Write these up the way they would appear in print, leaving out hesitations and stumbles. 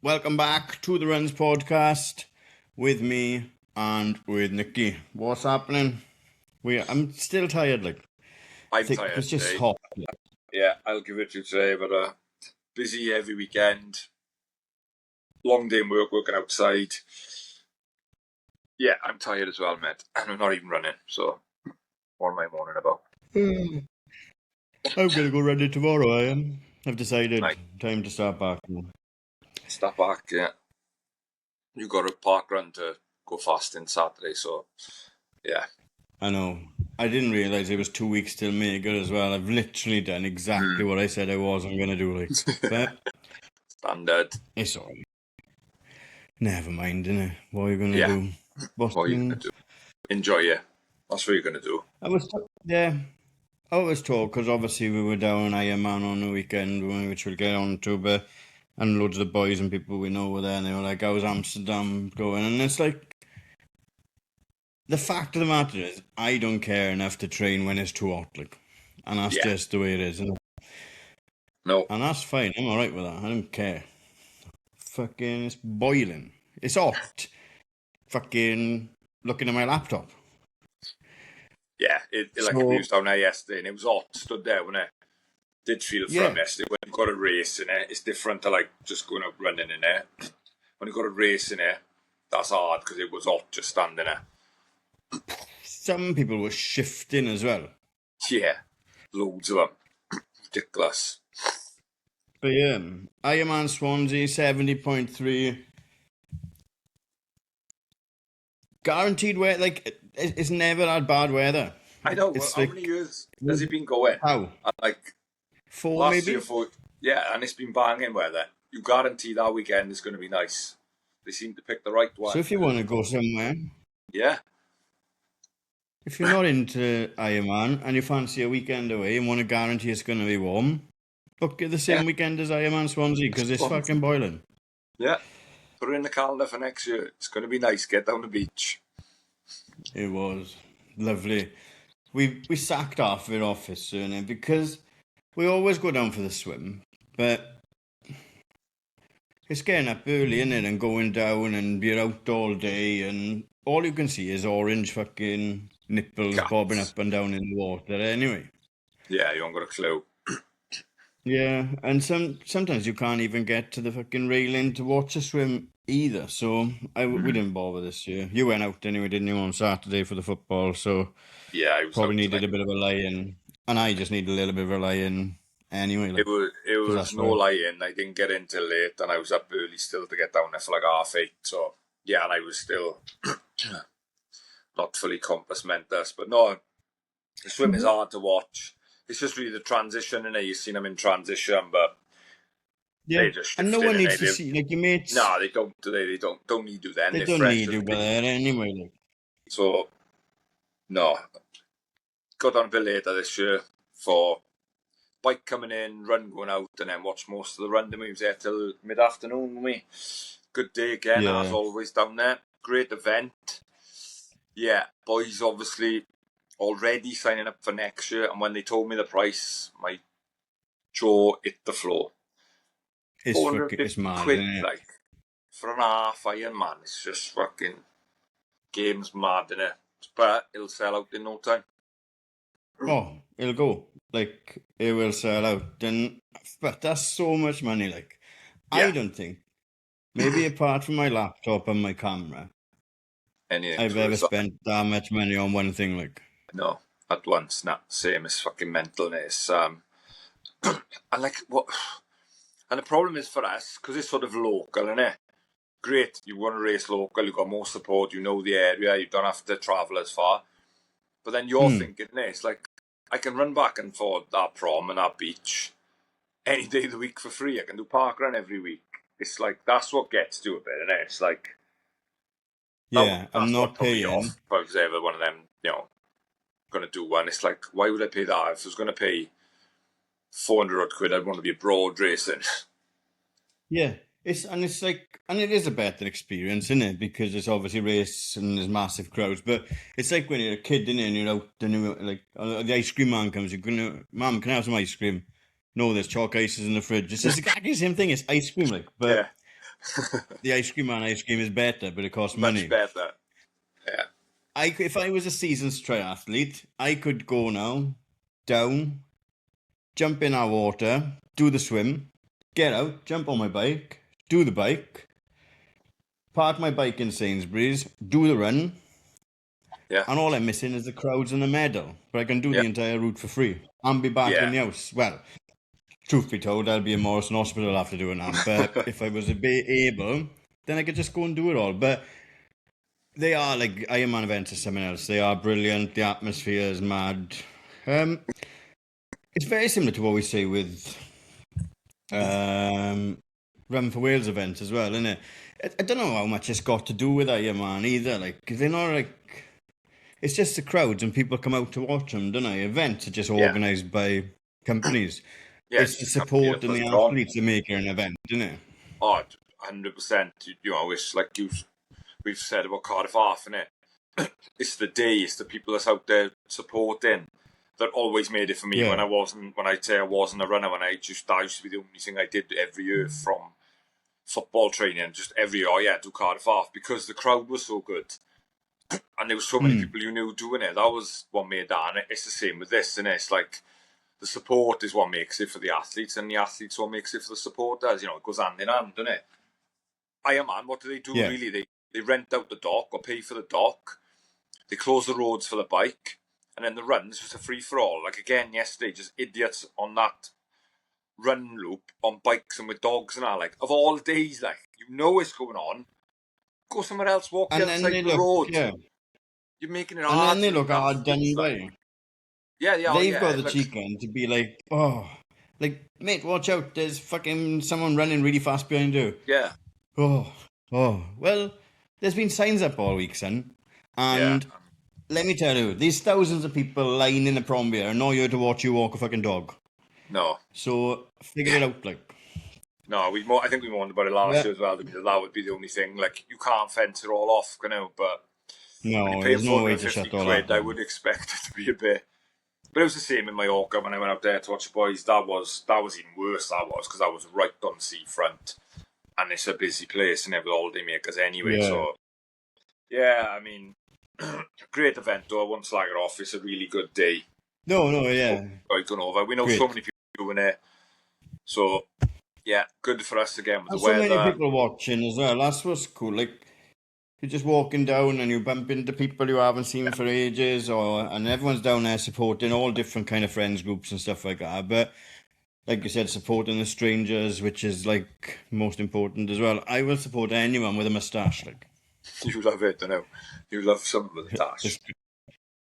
welcome back to the Runs podcast with me and with Nikki. What's happening? I'm still tired, I'm tired it's just today. hot. Yeah, I'll give it to you today, but busy every weekend. Long day in work, working outside. Yeah, I'm tired as well, mate. And I'm not even running, so what am I moaning about? I'm going to go running tomorrow, I am. I've decided Right. time to start back. Start back, yeah. You got a park run to go fasting Saturday, so yeah. I know. I didn't realise it was 2 weeks till Mega as well. I've literally done exactly what I said I wasn't going to do, But Standard. it's alright. Never mind, innit? What are you going to Yeah. do? What are you going to do? Enjoy it. That's what you're going to do. I was told, because obviously we were down Ironman on the weekend, which we'll get on to, but and loads of the boys and people we know were there, and they were like, how's Amsterdam going? And it's like, the fact of the matter is, I don't care enough to train when it's too hot, and that's just the way it is, isn't it? No. And that's fine, I'm alright with that, I don't care. Fucking, it's boiling. It's hot. Fucking looking at my laptop. Yeah, like we was down there yesterday, and it was hot, stood there, wasn't it? Did feel from yesterday. When you've got a race in it, it's different to like just going out running in there. When you've got a race in it, that's hard because it was hot just standing there. Some people were shifting as well. Yeah, loads of them. Ridiculous. But yeah, Ironman Swansea 70.3. Guaranteed weather, it's never had bad weather. I know. How many years has it been going? How? Like 4 last maybe? year, 4. Yeah, and it's been banging weather. You guarantee that weekend is going to be nice. They seem to pick the right one. So if you want to go somewhere, yeah. If you're not into Ironman and you fancy a weekend away and want to guarantee it's going to be warm, book it the same weekend as Ironman Swansea because it's fucking boiling. Yeah. Put it in the calendar for next year. It's going to be nice. Get down the beach. It was lovely. We sacked off our office soon because we always go down for the swim, but it's getting up early, isn't it, and going down and you're out all day and all you can see is orange fucking nipples bobbing up and down in the water anyway. Yeah, you haven't got a clue. Yeah, and sometimes you can't even get to the fucking railing to watch a swim either, so we didn't bother this year. You went out anyway, didn't you, on Saturday for the football, so yeah, I was probably needed a bit of a lie-in, and I just needed a little bit of a lie-in anyway. It was no lie-in. I didn't get in till late, and I was up early still to get down there for like 8:30, so yeah, and I was still not fully compass mentis, but no, the swim is hard to watch. It's just really the transition, and you've seen them in transition, but they just and no one needs to see your mates. No, they don't. They don't need to. Then they don't need to there anyway. So no, got on a bit later this year for bike coming in, run going out, and then watch most of the run. We was there till mid-afternoon. Good day again, as always down there. Great event. Yeah, boys obviously already signing up for next year, and when they told me the price, my jaw hit the floor. It's mad, quid, isn't it? like for an half Ironman. It's just fucking game's mad, innit? But it'll sell out in no time. Oh, it'll go. It will sell out. But that's so much money, I don't think, maybe apart from my laptop and my camera, I've ever spent that much money on one thing, No, at once, not same as fucking mentalness. And what? And the problem is for us, because it's sort of local, innit? Great, you want to race local, you've got more support, you know the area, you don't have to travel as far. But then you're thinking, it's like, I can run back and forth that prom and that beach any day of the week for free. I can do parkrun every week. It's like, that's what gets to a bit, innit? It's like, yeah, I'm not paying. Off, if I was ever one of them, going to do one. It's like, why would I pay that? If I was going to pay 400 odd quid, I'd want to be abroad racing. Yeah, it is a better experience, isn't it? Because it's obviously race and there's massive crowds. But it's like when you're a kid, innit, and you're out, and the ice cream man comes, Mum, can I have some ice cream? No, there's chalk ices in the fridge. It's just exactly the same thing. It's ice cream, but The ice cream is better, but it costs Much money. better. Yeah. If I was a seasoned triathlete, I could go now, down, jump in our water, do the swim, get out, jump on my bike, do the bike, park my bike in Sainsbury's, do the run, Yeah. and all I'm missing is the crowds and the medal. But I can do Yeah. the entire route for free and be back Yeah. in the house. Well, truth be told, I'll be in Morrison Hospital after doing that. But if I was able, then I could just go and do it all. But they are like Ironman events or something else. They are brilliant. The atmosphere is mad. It's very similar to what we say with Run for Wales events as well, isn't it? I don't know how much it's got to do with Ironman either. Like, 'cause they're not like. It's just the crowds and people come out to watch them, don't they? Events are just Yeah. organised by companies. Yeah. It's the support and the athletes that make it an event, isn't it? Oh, 100%. You know, it's like we've said about Cardiff Half, innit? It's the day, it's the people that's out there supporting that always made it for me. Yeah. When I say I wasn't a runner, that used to be the only thing I did every year from football training, just every year, do Cardiff Half because the crowd was so good. And there were so many people you knew doing it. That was what made that. And it's the same with this, and it's like the support is what makes it for the athletes, and the athletes what makes it for the supporters. You know, it goes hand in hand, doesn't it? Ironman, what do they do really? They rent out the dock or pay for the dock. They close the roads for the bike, and then the run's just a free for all. Like again yesterday, just idiots on that run loop on bikes and with dogs and all. Like of all days, like you know what's going on. Go somewhere else, walk the other side of the road. Yeah. You're making it And hard. then they look hard done by. Yeah, They've got the cheek end to be like, oh, like, mate, watch out, there's fucking someone running really fast behind you. Yeah. Oh. Well, there's been signs up all week, son. And let me tell you, these thousands of people lying in the prom beer are not here to watch you walk a fucking dog. No. So, figure it out, like. No, I think we moaned about it last year as well. That would be the only thing. Like, you can't fence it all off, you know, but no, when you pay there's no way to shut all £450, that I down. would expect it to be a bit. But it was the same in Mallorca when I went out there to watch the boys. That was even worse, because I was right on the seafront. And it's a busy place and they have holiday makers anyway. Yeah. So, yeah, I mean, great event though. I won't slag it off. It's a really good day. No, yeah. Right on over. We know so many people doing it. So, yeah, good for us again with the weather. So many people watching as well. That's what's cool. Like, you're just walking down and you bump into people you haven't seen for ages, and everyone's down there supporting all different kind of friends groups and stuff like that. But like you said, supporting the strangers, which is like most important as well. I will support anyone with a moustache. Like, you love it, don't know. You love someone with a tash.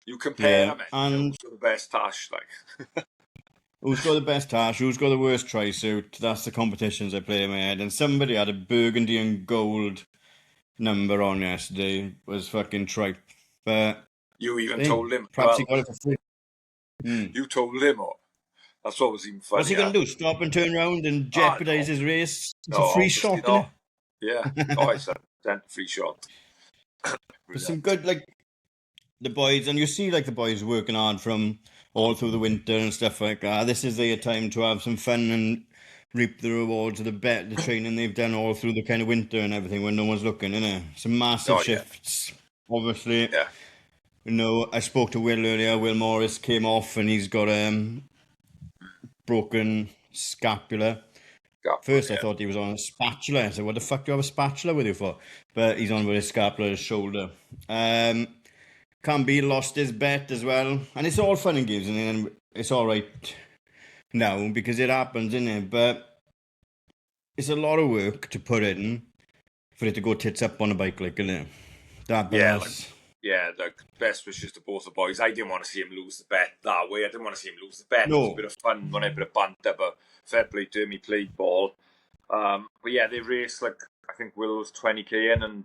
You compare them, and who's got the best tash, like. Who's got the best tash? Who's got the worst tri-suit? That's the competitions I play in my head. And somebody had a burgundy and gold number on yesterday. Was fucking tripe. But you even told him. Perhaps he got it for free. You told him, or that's what was even funny. What's he going to do? Stop and turn around and jeopardise his race? It's a free shot, isn't it? Yeah. I said free shot. But some good, like, the boys, and you see, like, the boys working hard from all through the winter and stuff like that. This is their time to have some fun and reap the rewards of the training they've done all through the kind of winter and everything when no one's looking, innit? Some massive shifts, obviously. Yeah. You know, I spoke to Will earlier. Will Morris came off and he's got broken scapula. First, I thought he was on a spatula. I said, what the fuck do you have a spatula with you for? But he's on with his scapula, his shoulder. Camby lost his bet as well. And it's all fun and games, and it's all right now because it happens, isn't it? But it's a lot of work to put in for it to go tits up on a bike, like, isn't it? Like, best wishes to both the boys. I didn't want to see him lose the bet that way. I didn't want to see him lose the bet. No. It was a bit of fun, a bit of banter, but fair play to him. He played ball. But yeah, they raced, like, I think Will was 20k in and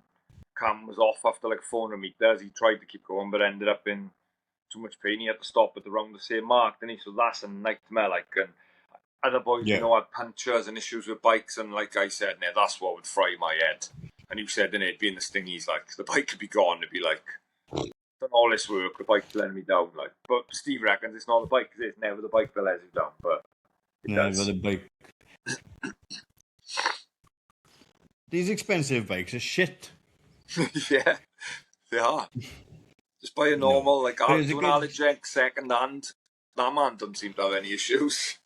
Cam was off after like 400 metres. He tried to keep going, but ended up in too much pain. He had to stop at around the same mark, didn't he? So that's a nightmare. Like, and other boys, you know, had punctures and issues with bikes, and like I said, that's what would fry my head. And you said, it'd be in the stingies, like, the bike could be gone. It'd be like, done all this work, the bike's letting me down. Like, but Steve reckons it's not the bike, it's never the bike that lets you down, but it never does. The bike. these expensive bikes are shit. Yeah, they are. Just buy a No. normal, like, But it's a do an good... Alec second hand. That man doesn't seem to have any issues.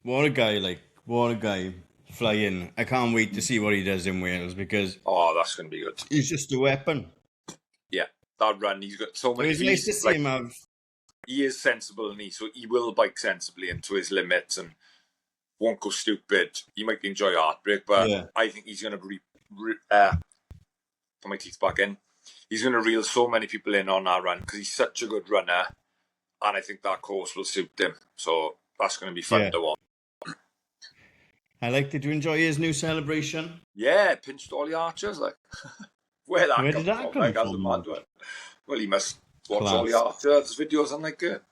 What a guy, like, what a guy flying. I can't wait to see what he does in Wales because Oh, that's going to be good. he's just a weapon. Yeah, that run, he's got so So many. it's nice to see him have... He is sensible, and so he will bike sensibly into his limits and won't go stupid. He might enjoy heartbreak, but Yeah. I think he's going to put my teeth back in. He's going to reel so many people in on that run because he's such a good runner, and I think that course will suit him. So that's going to be fun to watch. I like. Did you enjoy his new celebration? Yeah, pinched all the archers. Like, where Did that come Like, from? as a mad one. Well, he must watch Class. all the archers videos and like it.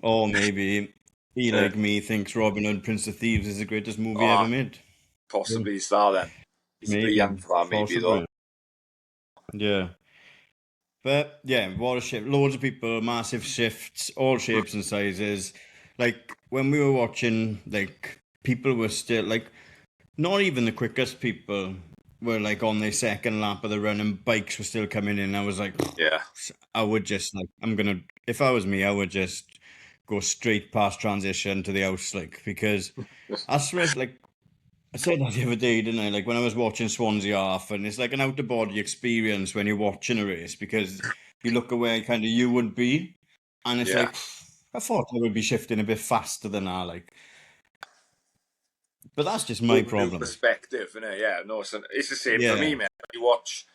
Or maybe he, like me, thinks Robin Hood, Prince of Thieves is the greatest movie ever made. Possibly he's there then. He's Maybe. pretty young for that, maybe though. Yeah. But yeah, what a shift. Loads of people, massive shifts, all shapes and sizes. Like when we were watching, like people were still like, not even the quickest people were like on their second lap of the run and bikes were still coming in. I was like, Yeah. I would just like, if I was me, I would just go straight past transition to the house, like, because I swear, like, I said that the other day, didn't I? Like when I was watching Swansea half, and it's like an out of body experience when you're watching a race because you look at where kind of you would be, and it's like I thought I would be shifting a bit faster than that, like. But that's just my problem. New perspective, innit? Yeah, no, it's the same for me, man. You watch,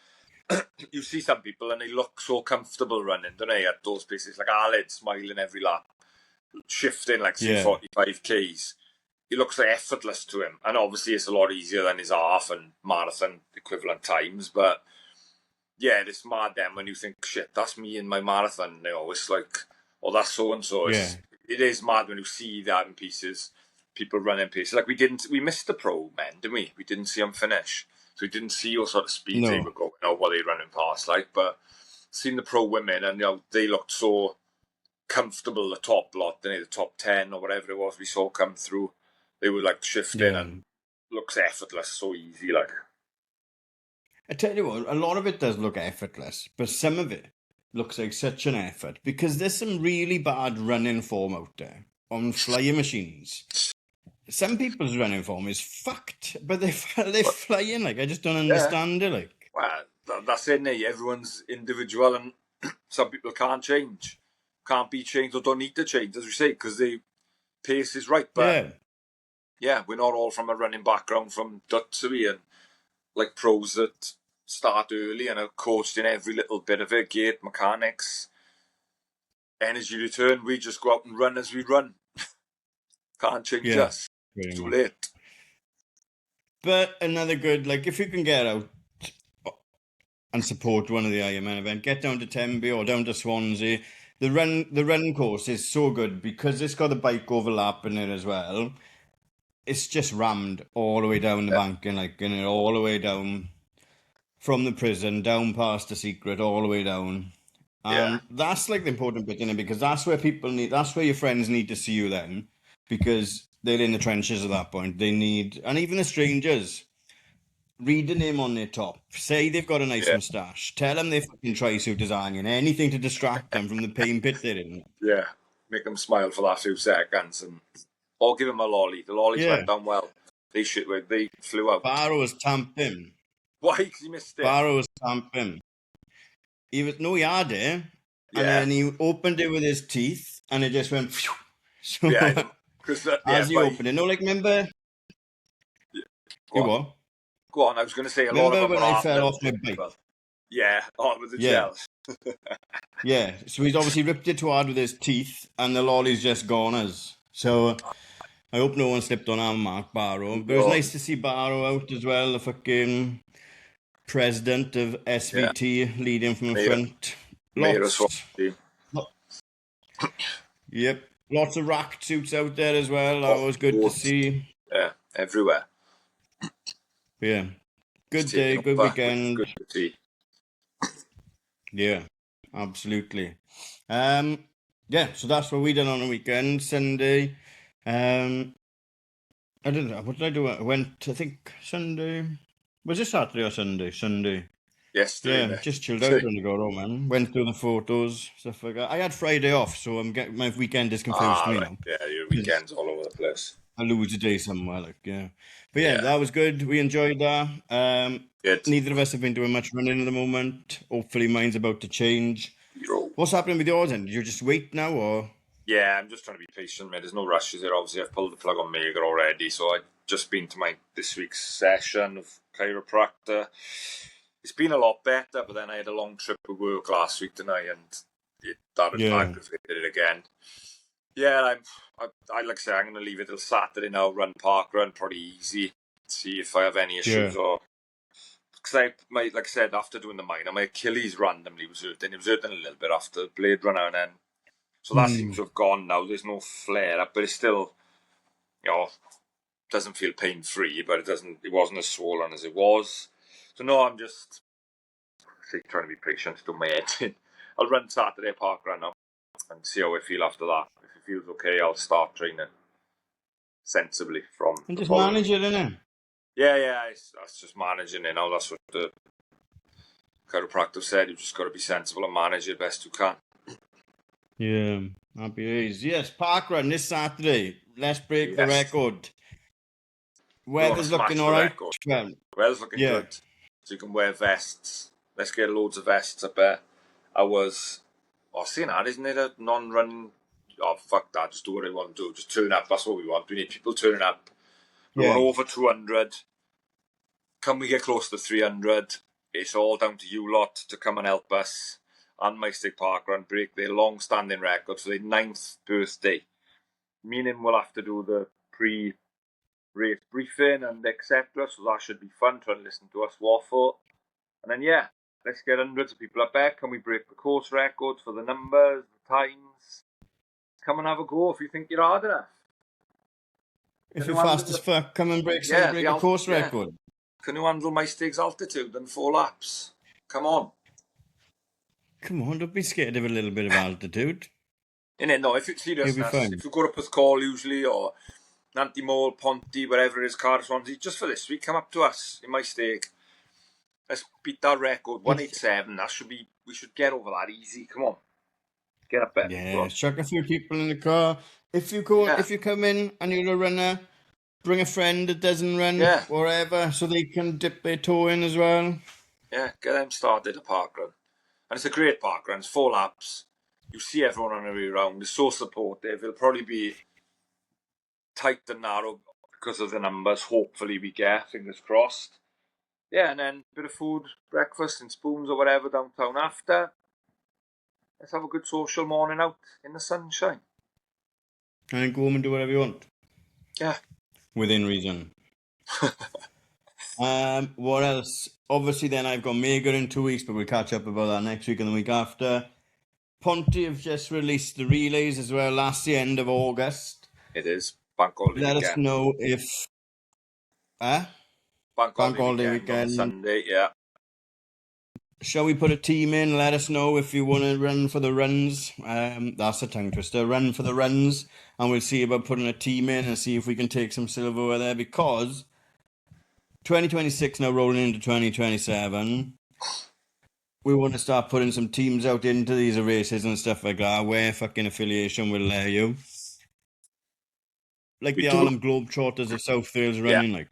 you see some people and they look so comfortable running, don't they? At those places, like Aled smiling every lap, shifting like 45 k's. It looks like effortless to him, and obviously it's a lot easier than his half and marathon equivalent times. But yeah, it's mad then when you think, shit, that's me in my marathon. You know, it's like, oh, that's so and so. It is mad when you see that in pieces. People running paces. Like we missed the pro men, didn't we? We didn't see them finish, so we didn't see what sort of speeds they were going or what they were running past. Like, but seeing the pro women, and they looked so comfortable. The top lot, the top 10 or whatever it was we saw come through. They were like shifting and looks effortless, so easy. Like, I tell you what, a lot of it does look effortless, but some of it looks like such an effort because there's some really bad running form out there on flying machines. Some people's running form is fucked, but they're flying. Like, I just don't understand it. Like, well, that's it. Everyone's individual, and some people can't be changed, or don't need to change, as we say, because the pace is right. But yeah, we're not all from a running background from Dutsby and like pros that start early and are coached in every little bit of it, gate mechanics, energy return. We just go out and run as we run. Can't change us. Too late. But another good, like, if you can get out and support one of the Ironman event, get down to Tenby or down to Swansea. The run course is so good because it's got the bike overlap in it as well. It's just rammed all the way down the bank and like all the way down from the prison down past the secret all the way down. And that's like the important bit in it because that's where that's where your friends need to see you then because they're in the trenches at that point. They need, and even the strangers, read the name on their top. Say they've got a nice moustache. Tell them they fucking try suit designing. Anything to distract them from the pain pit they're in. Yeah, make them smile for that few seconds, or give them a lolly. The lollies went down well. They flew out. Barrow was tamping. Why? Because he missed it. Barrow was tamping. He had it, and then he opened it with his teeth, and it just went. Phew. So, as he opened it, like remember. Go on, I was going to say a remember lot of them when I fell off my bike? With the gels. So he's obviously ripped it too hard with his teeth, and the lolly's just gone as. So I hope no one slipped on our mark, Barrow. But it was nice to see Barrow out as well, the fucking president of SVT leading from the front. Lots of rack suits out there as well. That was good to see. Yeah, everywhere. Yeah. Good day, good weekend. Good to see. Yeah, absolutely. So that's what we did on the weekend. Sunday. I didn't know. What did I do? I went, I think, Sunday. Was it Saturday or Sunday? Sunday. Yesterday, Yeah, mate. just chilled out on the go home, man. Went through the photos, stuff like that. I had Friday off, so I'm getting my weekend is confused to me Right. now. Yeah, your weekend's all over the place. I lose a day somewhere, like, yeah. But yeah, Yeah. that was good. We enjoyed that. Good. Neither of us have been doing much running at the moment. Hopefully mine's about to change. Yo. What's happening with yours then? You just wait now, or? Yeah, I'm just trying to be patient, mate. There's no rushes here. Obviously, I've pulled the plug on Mega already, so I've just been to this week's session of chiropractor. It's been a lot better, but then I had a long trip with work last week tonight, and that Yeah. aggravated it again. Yeah, I like I say, I'm going to leave it till Saturday now. Run park run, probably easy. See if I have any issues or. Because like I said, after doing the minor, my Achilles randomly was hurting. It was hurting a little bit after Blade Runner, and then so that seems to have gone now. There's no flare up, but it's still, doesn't feel pain free, but it wasn't as swollen as it was. So no, I'm just trying to be patient, do my head in. I'll run Saturday park run now and see how I feel after that. If it feels okay, I'll start training sensibly from And the just following manage week. it, innit? Yeah, that's just managing it now. That's what the chiropractor said. You've just got to be sensible and manage it best you can. Yeah, happy days. Yes, park run this Saturday. Let's break the record. Weather's looking all right. Well, Weather's looking good. So you can wear vests. Let's get loads of vests up there. Seeing that, isn't it a non-running? Oh, fuck that. Just do what I want to do. Just turn up. That's what we want. We need people turning up. We want over 200. Can we get close to 300? It's all down to you lot to come and help us and My Stick Park Run break their long-standing record for their 9th birthday. Meaning we'll have to do the pre-race briefing and etc. So that should be fun, trying to listen to us waffle. And then, let's get hundreds of people up there. Can we break the course records for the numbers, the times? Come and have a go if you think you're hard enough. If you're fast as fuck, come and break a course record. Can you handle My Stakes altitude and 4 laps? Come on. Come on, don't be scared of a little bit of altitude. No, if it's seriousness, if you go to Porthcawl usually, or Nanty Mole, Ponty, wherever it is, Cardiff, Swansea, just for this week, come up to us in My Stake. Let's beat that record, 187. We should get over that easy. Come on. Get up there. Yeah, chuck a few people in the car. If you come in and you're a runner, bring a friend that doesn't run, wherever, so they can dip their toe in as well. Yeah, get them started a park run. And it's a great park run. It's 4 laps. You see everyone on the way around. It's so supportive. It'll probably be tight and narrow because of the numbers. Hopefully we get, fingers crossed. Yeah, and then a bit of food, breakfast and spoons or whatever downtown after. Let's have a good social morning out in the sunshine. And then go home and do whatever you want. Yeah. Within reason. What else? Obviously then I've got Mega in 2 weeks, but we'll catch up about that next week and the week after. Ponty have just released the relays as well, last the end of August. It is. Bank holiday weekend. Let us know if... Bank holiday weekend on Sunday, yeah. Shall we put a team in? Let us know if you want to run for the runs. That's a tongue twister. Run for the runs. And we'll see about putting a team in and see if we can take some silverware there, because 2026 now rolling into 2027. We want to start putting some teams out into these races and stuff like that, where fucking affiliation will let you. Like the Harlem Globetrotters of South Wales running, like.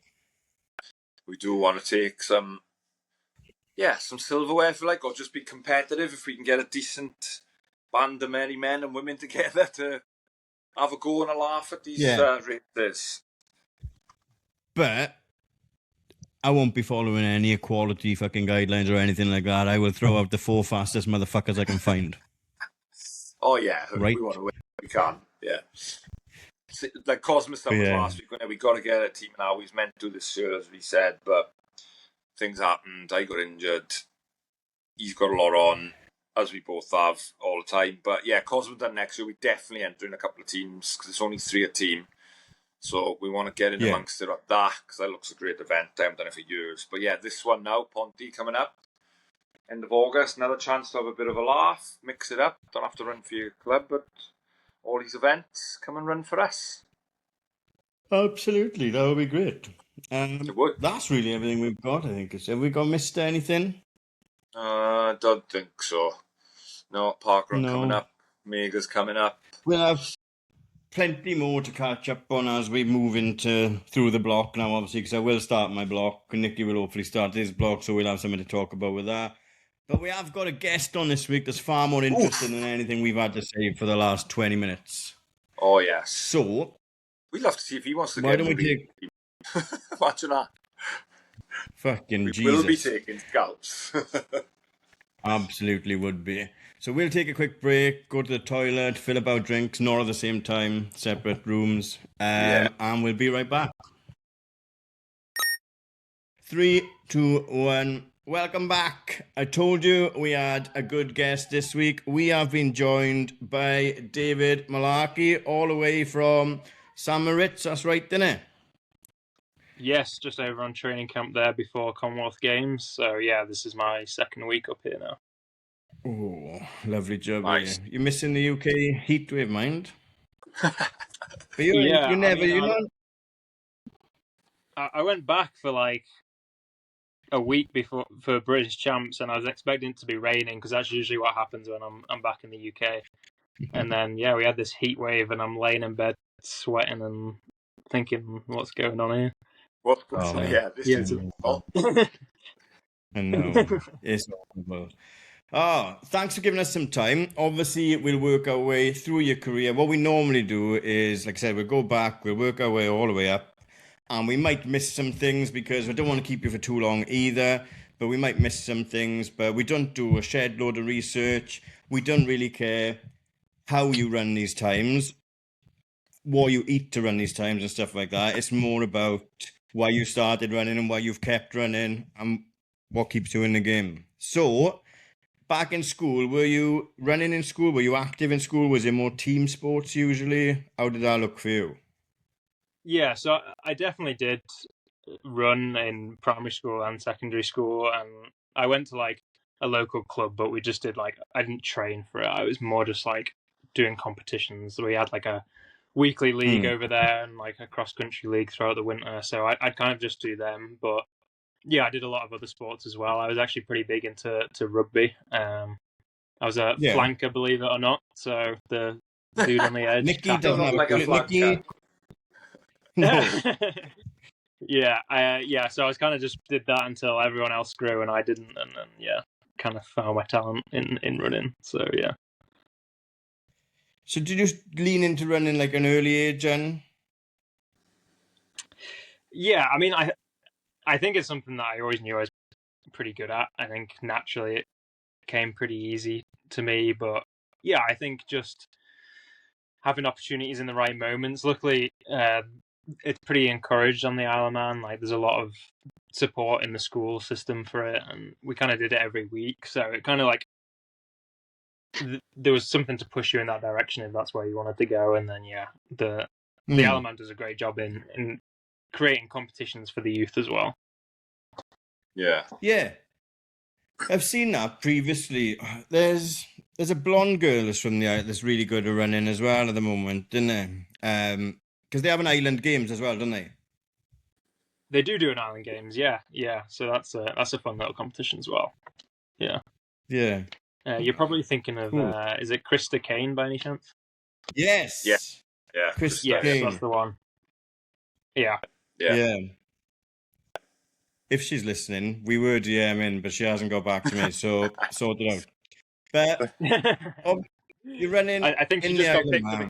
We do want to take some silverware, if you like, or just be competitive if we can get a decent band of merry men and women together to have a go and a laugh at these races. But I won't be following any equality fucking guidelines or anything like that. I will throw out the 4 fastest motherfuckers I can find. Oh, yeah. Right? We want to win. We can. Yeah. Like Cosmos done last week. We got to get a team now. He's meant to do this year, as we said, but things happened. I got injured. He's got a lot on, as we both have all the time. But yeah, Cosmos done next year. We definitely enter in a couple of teams because it's only 3 a team. So we want to get in amongst it at that, because that looks a great event. I haven't done it for years. But yeah, this one now, Ponty coming up, end of August. Another chance to have a bit of a laugh, mix it up. Don't have to run for your club, but all these events, come and run for us. Absolutely, that would be great. It would. That's really everything we've got, I think. Have we got missed anything? Don't think so. No, Parkrun coming No. up. Mega's coming up. We'll have plenty more to catch up on as we move into through the block now, obviously, because I will start my block, and Nicky will hopefully start his block, so we'll have something to talk about with that. But we have got a guest on this week that's far more interesting than anything we've had to say for the last 20 minutes. Oh, yes. So, we'd love to see if he wants to why get don't we movie. take... Imagine that. Fucking We Jesus. will be taking scalps. Absolutely would be. So we'll take a quick break, go to the toilet, fill up our drinks, not at the same time, separate rooms, and we'll be right back. 3, 2, 1. Welcome back. I told you we had a good guest this week. We have been joined by David Mullarkey, all the way from St. Moritz. That's right, isn't it? Yes, just over on training camp there before Commonwealth Games. So yeah, this is my second week up here now. Oh, lovely job. Nice. You're missing the UK heat wave, mind? But you Yeah, never, I mean, you know. I went back for like a week before for British Champs, and I was expecting it to be raining because that's usually what happens when I'm back in the UK. And then yeah, we had this heat wave, and I'm laying in bed sweating and thinking, what's going on here? What? Oh, This yeah. is awful. I know. It's horrible. Oh, thanks for giving us some time. Obviously, we'll work our way through your career. What we normally do is, like I said, we'll go back, we'll work our way all the way up, and we might miss some things because we don't want to keep you for too long either, but we might miss some things, but we don't do a shed load of research. We don't really care how you run these times, what you eat to run these times and stuff like that. It's more about why you started running and why you've kept running and what keeps you in the game. So, back in school, were you running in school? Were you active in school? Was it more team sports usually? How did that look for you? Yeah, so I definitely did run in primary school and secondary school, and I went to like a local club, but we just did like, I didn't train for it. I was more just like doing competitions. We had like a weekly league over there and like a cross-country league throughout the winter, so I'd kind of just do them. But yeah, I did a lot of other sports as well. I was actually pretty big into rugby. I was a flanker, believe it or not. So the dude on the edge. Nicky doesn't have like a flanker. No. Yeah. So I was kind of just did that until everyone else grew and I didn't, and then yeah, kind of found my talent in running. So yeah. So did you lean into running like an early age, Jen? Yeah, I mean, I think it's something that I always knew I was pretty good at. I think naturally it came pretty easy to me, but yeah, I think just having opportunities in the right moments. Luckily, it's pretty encouraged on the Isle of Man. Like, there's a lot of support in the school system for it, and we kind of did it every week. So it kind of like there was something to push you in that direction if that's where you wanted to go. And then yeah, the Isle of Man does a great job in creating competitions for the youth as well. Yeah, I've seen that previously. There's a blonde girl that's from the island that's really good at running as well at the moment, isn't there? Because they have an island games as well, don't they? They do an island games, yeah. So that's a fun little competition as well. Yeah. You're probably thinking of is it Krista Kane by any chance? Yes. Yeah. Krista Kane. That's the one. Yeah. If she's listening, we were DMing, but she hasn't got back to me, so sort it out. But you're running. I think she just got picked for the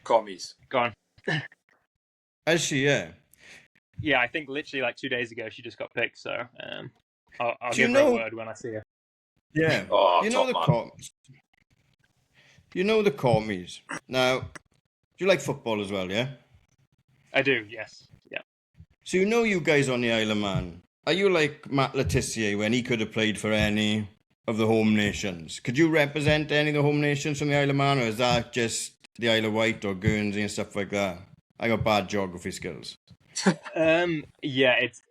commies. Go on. Is she? Yeah, I think literally like 2 days ago she just got picked. So I'll give her a word when I see her. Yeah. Oh, you know the commies. You know the commies. Now, do you like football as well? Yeah. I do. Yes. Yeah. So you know you guys on the Isle of Man. Are you like Matt Letitia when he could have played for any of the home nations? Could you represent any of the home nations from the Isle of Man, or is that just the Isle of Wight or Guernsey and stuff like that? I got bad geography skills. Yeah, it's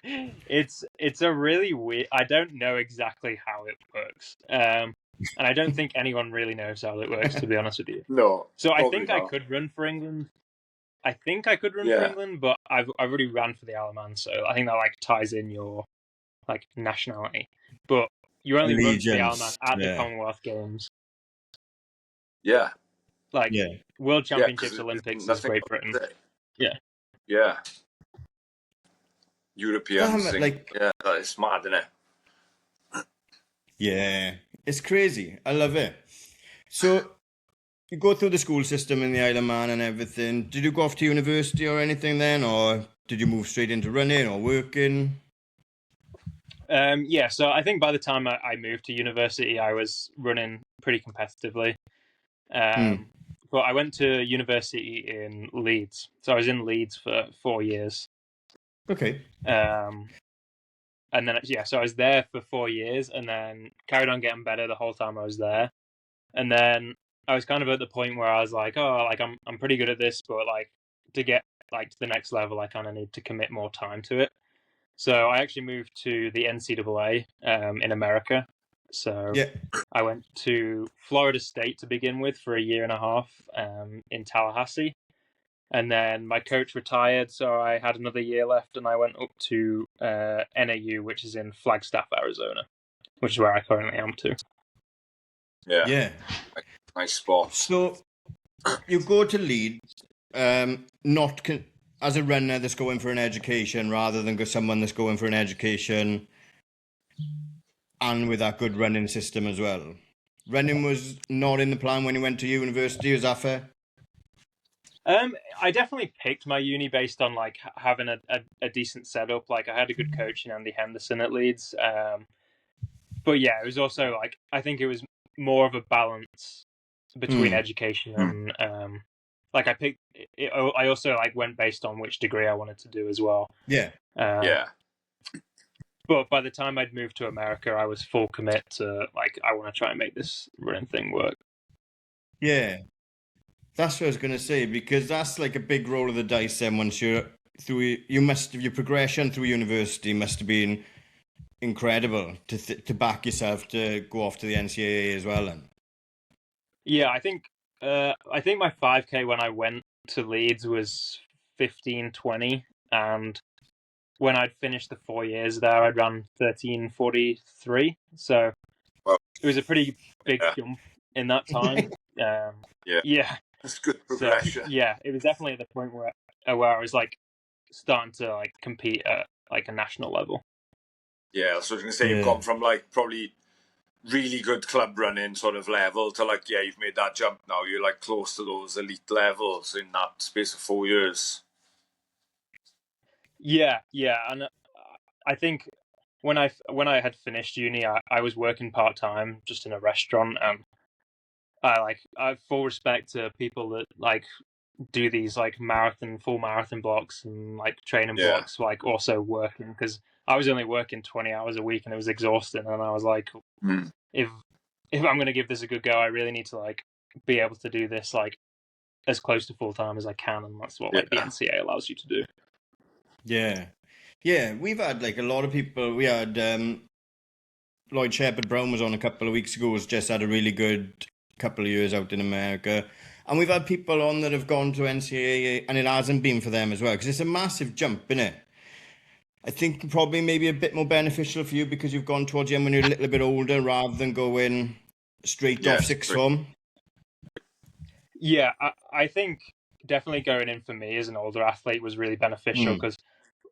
it's a really weird. I don't know exactly how it works. and I don't think anyone really knows how it works, to be honest with you. No. So I probably think I not. could run for England. I think I could run for Yeah. England, but I've already ran for the Isle of Man, so I think that like ties in your like nationality. But you only run for the Isle of Man Allegiance. at the Yeah. Commonwealth Games. Yeah. Like Yeah. World Yeah, Championships, because Olympics is nothing Great Britain. Yeah. Yeah. Europeans Damn it, think, like, yeah, it's mad, isn't it? yeah, it's crazy. I love it. So you go through the school system in the Isle of Man and everything. Did you go off to university or anything then, or did you move straight into running or working? Yeah, so I think by the time I moved to university, I was running pretty competitively. But I went to university in Leeds. So I was in Leeds for 4 years. Okay. And then, yeah, so I was there for 4 years and then carried on getting better the whole time I was there. And then I was kind of at the point where I was like, oh, like I'm pretty good at this, but like to get like to the next level, I kind of need to commit more time to it. So I actually moved to the NCAA in America. So Yeah. I went to Florida State to begin with for a year and a half in Tallahassee. And then my coach retired, so I had another year left, and I went up to NAU, which is in Flagstaff, Arizona, which is where I currently am too. Yeah. Yeah. Nice spot. So you go to Leeds, not as a runner that's going for an education, rather than someone that's going for an education and with that good running system as well. Running was not in the plan when you went to university, is that fair? I definitely picked my uni based on like having a decent setup. Like I had a good coach in Andy Henderson at Leeds. But yeah, it was also like I think it was more of a balance between education and like I picked. I also like went based on which degree I wanted to do as well. Yeah. Yeah. But by the time I'd moved to America, I was full commit to like I want to try and make this running thing work. Yeah. That's what I was going to say, because that's like a big roll of the dice then once you're through. Your progression through university must have been incredible to back yourself to go off to the NCAA as well. Then. Yeah, I think my 5K when I went to Leeds was 15:20, and when I'd finished the 4 years there, I'd run 13:43. So Well, it was a pretty big jump in that time. Yeah. That's good So progression. yeah, it was definitely at the point where I was like starting to like compete at like a national level. Yeah, so I was going to say you've gone from like probably really good club running sort of level to like, yeah, you've made that jump now. You're like close to those elite levels in that space of 4 years. Yeah, and I think when I had finished uni, I was working part time just in a restaurant, and I have full respect to people that like do these like full marathon blocks and like training blocks, like also working, because I was only working 20 hours a week and it was exhausting, and I was like, if I'm going to give this a good go, I really need to like be able to do this like as close to full time as I can, and that's what like the NCAA allows you to do. Yeah, we've had like a lot of people. We had Lloyd Shepherd-Brown was on a couple of weeks ago, has just had a really good couple of years out in America. And we've had people on that have gone to NCAA and it hasn't been for them as well, because it's a massive jump, isn't it? I think probably maybe a bit more beneficial for you because you've gone towards the end when you're a little bit older rather than going straight off sixth form. Yeah, I think definitely going in for me as an older athlete was really beneficial, because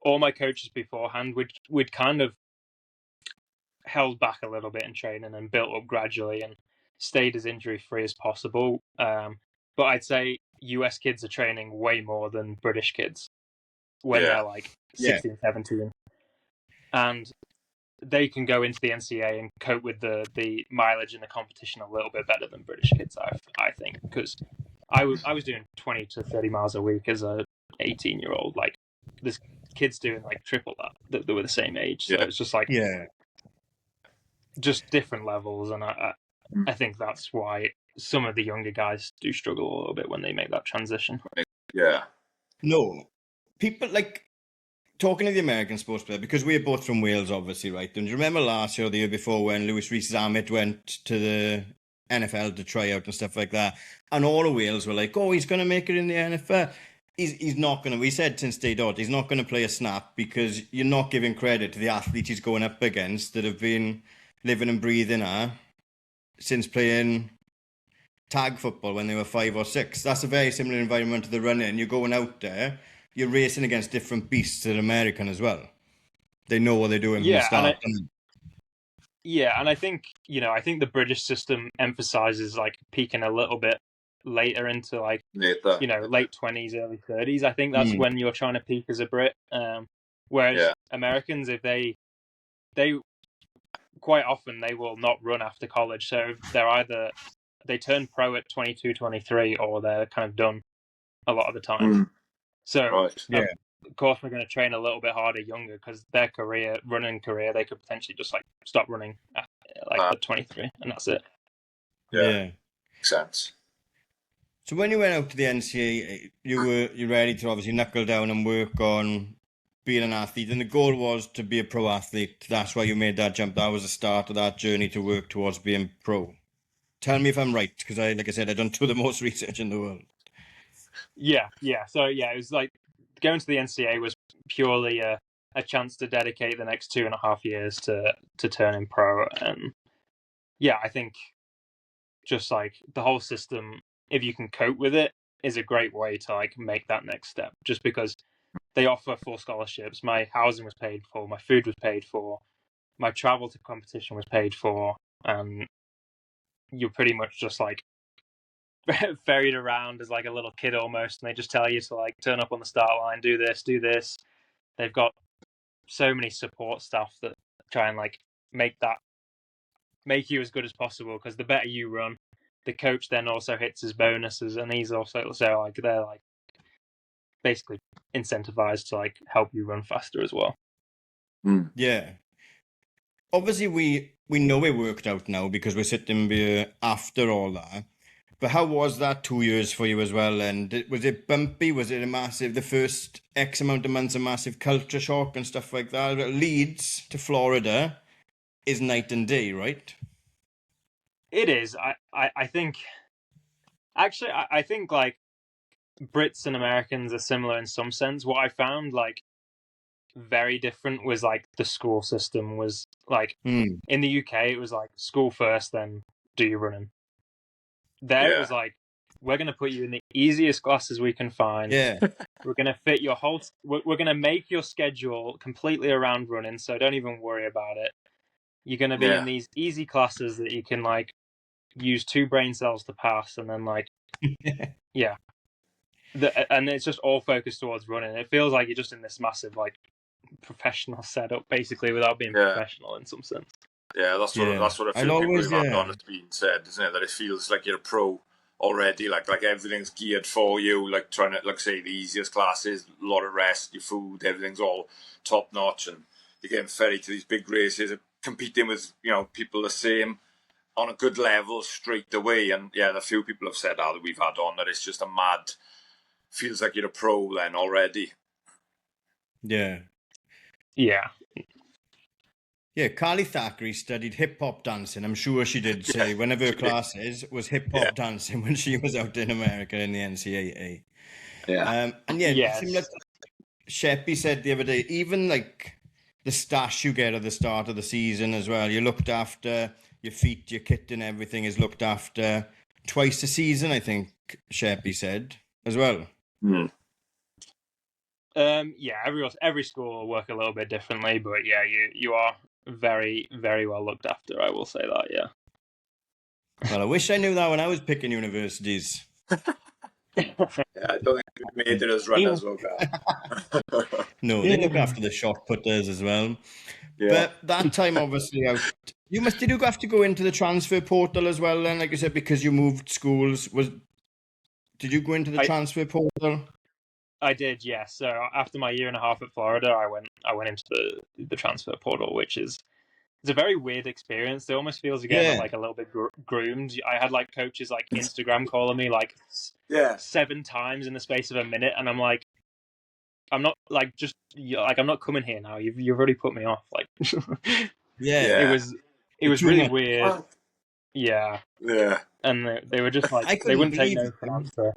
all my coaches beforehand we'd kind of held back a little bit in training and built up gradually and stayed as injury free as possible. But I'd say US kids are training way more than British kids when they're like 16, 17. And they can go into the NCAA and cope with the mileage and the competition a little bit better than British kids, I think, because I was doing 20 to 30 miles a week as a 18-year-old. Like, there's kids doing like triple that were the same age. So it's just like just different levels, and I think that's why some of the younger guys do struggle a little bit when they make that transition. Yeah. No, people like talking to the American sports player, because we're both from Wales, obviously, right? And do you remember last year or the year before when Lewis Rees-Zammit went to the NFL to try out and stuff like that? And all of Wales were like, oh, he's going to make it in the NFL. He's not going to. We said since day dot, he's not going to play a snap because you're not giving credit to the athlete he's going up against that have been living and breathing since playing tag football when they were 5 or 6. That's a very similar environment to the running. You're going out there, you're racing against different beasts that are American as well. They know what they're doing from the start. And I think, I think the British system emphasizes like peaking a little bit later into like late 20s, early 30s. I think that's when you're trying to peak as a Brit. Whereas Americans, if they quite often they will not run after college, so they're either they turn pro at 22, 23, or they're kind of done a lot of the time. So of course we're going to train a little bit harder younger because their running career, they could potentially just like stop running at 23 and that's it. Yeah. Makes sense. So when you went out to the NCAA, you're ready to obviously knuckle down and work on being an athlete, and the goal was to be a pro athlete. That's why you made that jump. That was the start of that journey to work towards being pro. Tell me if I'm right, because like I said, I don't do the most research in the world. Yeah. So it was like going to the NCAA was purely a chance to dedicate the next 2.5 years to turning pro, and I think just like the whole system, if you can cope with it, is a great way to like make that next step. Just because they offer full scholarships, my housing was paid for, my food was paid for, my travel to competition was paid for, and you're pretty much just like ferried around as like a little kid almost, and they just tell you to like turn up on the start line, do this. They've got so many support staff that try and like make you as good as possible, because the better you run, the coach then also hits his bonuses, and he's also so like they're like basically incentivized to like help you run faster as well. Yeah. Obviously we know it worked out now because we're sitting here after all that. But how was that 2 years for you as well? And was it bumpy? Was it the first X amount of months, a massive culture shock and stuff like that? Leeds to Florida is night and day, right? It is. I think, actually, I think like Brits and Americans are similar in some sense. What I found like very different was like the school system was like in the UK, it was like school first, then do your running. There it was like, we're going to put you in the easiest classes we can find. Yeah. We're going to fit your we're going to make your schedule completely around running, so don't even worry about it. You're going to be in these easy classes that you can like use 2 brain cells to pass, and then like, and it's just all focused towards running. It feels like you're just in this massive like professional setup, basically, without being professional in some sense. Yeah, that's what a few people have had on has been said, isn't it? That it feels like you're a pro already, like everything's geared for you, like trying to, like say, the easiest classes, a lot of rest, your food, everything's all top notch, and you're getting ferried to these big races, competing with people the same on a good level straight away. And the few people have said that we've had on that it's just a mad, feels like you're a pro then already. Yeah. Carly Thackeray studied hip-hop dancing. I'm sure she did say one of her classes was hip-hop dancing when she was out in America in the NCAA. Similar to Sheppy said the other day, even like the stash you get at the start of the season as well, you're looked after, your feet, your kit and everything is looked after twice a season, I think Sheppy said as well. Every school will work a little bit differently, but you are very, very well looked after, I will say that. Well, I wish I knew that when I was picking universities. I don't think we made it as runners, No, they look after the shot putters as well. But that time, obviously, did you have to go into the transfer portal as well then, like you said, because you moved schools? Did you go into the transfer portal? I did, yes. So after my 1.5 years at Florida, I went into the transfer portal, which it's a very weird experience. It almost feels again like a little bit groomed. I had like coaches like Instagram calling me like 7 times in the space of a minute, and I'm like, I'm not like just like I'm not coming here now. You've already put me off. Like Yeah. it Yeah. was Too really much. weird. Yeah, Yeah. and they were just like I they couldn't wouldn't take believe no for an it. answer.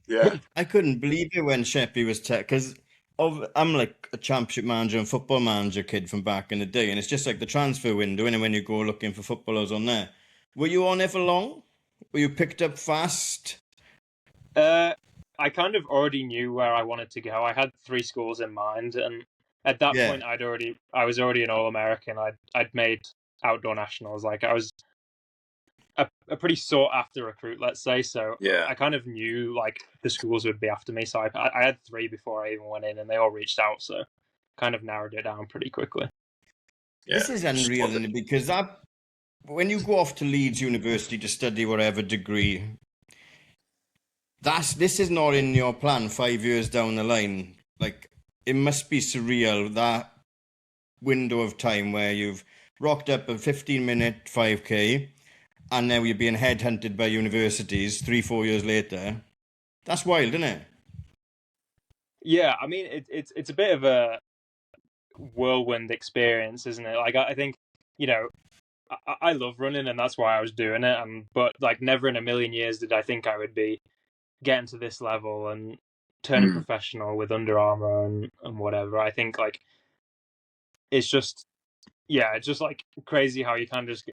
Yeah. I couldn't believe it when Sheppy was because I'm like a championship manager and football manager kid from back in the day, and it's just like the transfer window, and when you go looking for footballers on there. Were you on there for long? Were you picked up fast? I kind of already knew where I wanted to go. I had 3 schools in mind, and at that Yeah. point, I was already an All-American. I'd made outdoor nationals. Like I was a pretty sought after recruit, let's say. So Yeah. I kind of knew like the schools would be after me. So I had 3 before I even went in, and they all reached out. So kind of narrowed it down pretty quickly. Yeah. This is unreal, isn't it? Because when you go off to Leeds University to study whatever degree, this is not in your plan 5 years down the line. Like, it must be surreal, that window of time where you've rocked up a 15-minute 5K and now you're being headhunted by universities 3-4 years later. That's wild, isn't it? Yeah, I mean it's a bit of a whirlwind experience, isn't it? Like I think, you know, I love running, and that's why I was doing it. But like, never in a million years did I think I would be getting to this level and turning professional with Under Armour and whatever. I think like it's just it's just like crazy how you kind of just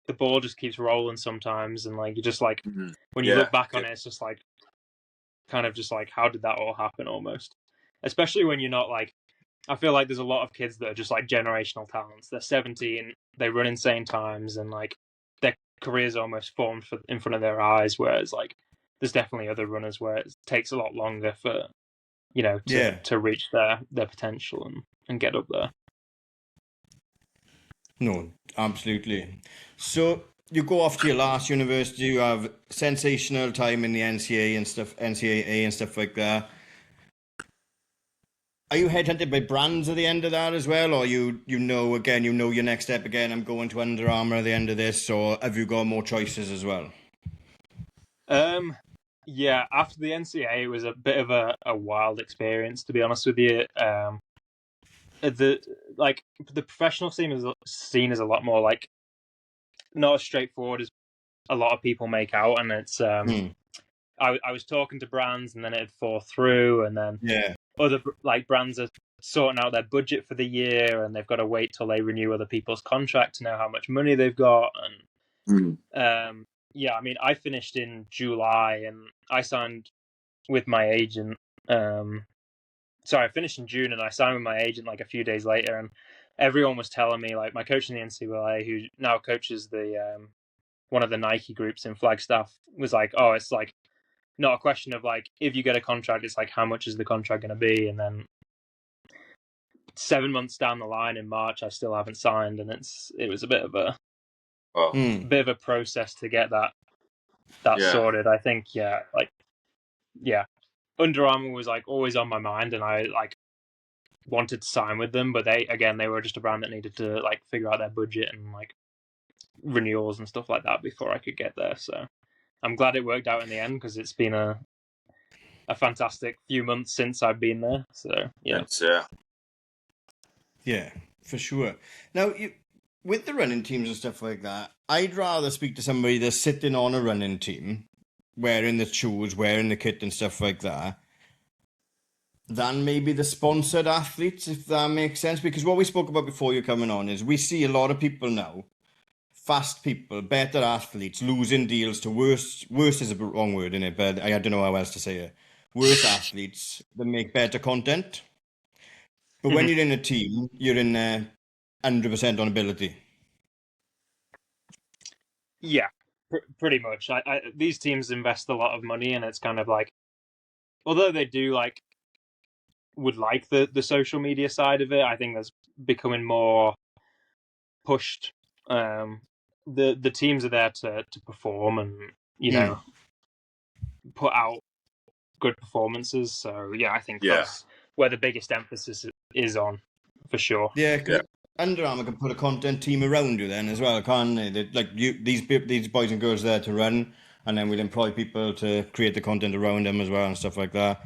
the ball just keeps rolling sometimes, and like you just like when you look back on it, it's just like kind of just like how did that all happen almost. Especially when you're not like, I feel like there's a lot of kids that are just like generational talents. They're 17, they run insane times, and like their careers almost formed in front of their eyes. Whereas like there's definitely other runners where it takes a lot longer for to reach their potential and get up there. No, absolutely. So you go off to your last university, you have sensational time in the NCAA and stuff like that. Are you headhunted by brands at the end of that as well, or you know your next step again? I'm going to Under Armour at the end of this, or have you got more choices as well? Yeah, after the NCAA, it was a bit of a wild experience, to be honest with you. The professional scene is seen as a lot more like not as straightforward as a lot of people make out, and it's I was talking to brands, and then it'd fall through, and then other like brands are sorting out their budget for the year, and they've got to wait till they renew other people's contract to know how much money they've got. And I mean, I finished in July, and I signed with my agent. Sorry, I finished in June, and I signed with my agent like a few days later, and everyone was telling me, like my coach in the NCAA, who now coaches the one of the Nike groups in Flagstaff, was like, "Oh, it's like not a question of like if you get a contract, it's like how much is the contract going to be?" And then 7 months down the line in March, I still haven't signed, and it was a bit of a process to get that sorted. I think Under Armour was like always on my mind, and I like wanted to sign with them, but they were just a brand that needed to like figure out their budget and like renewals and stuff like that before I could get there. So I'm glad it worked out in the end, because it's been a fantastic few months since I've been there. So yeah, for sure. Now, with the running teams and stuff like that, I'd rather speak to somebody that's sitting on a running team, wearing the shoes, wearing the kit and stuff like that, than maybe the sponsored athletes, if that makes sense. Because what we spoke about before you coming on is we see a lot of people now, fast people, better athletes, losing deals to worse is a wrong word, isn't it? But I don't know how else to say it. Worse athletes that make better content. But when you're in a team, you're in 100% on ability. Yeah, pretty much. These teams invest a lot of money, and it's kind of like, although they do like would like the social media side of it, I think that's becoming more pushed. The teams are there to perform and put out good performances. So yeah, I think that's where the biggest emphasis is on, for sure. Yeah, Under Armour can put a content team around you then as well, can't they? Like these boys and girls there to run, and then we'll employ people to create the content around them as well and stuff like that.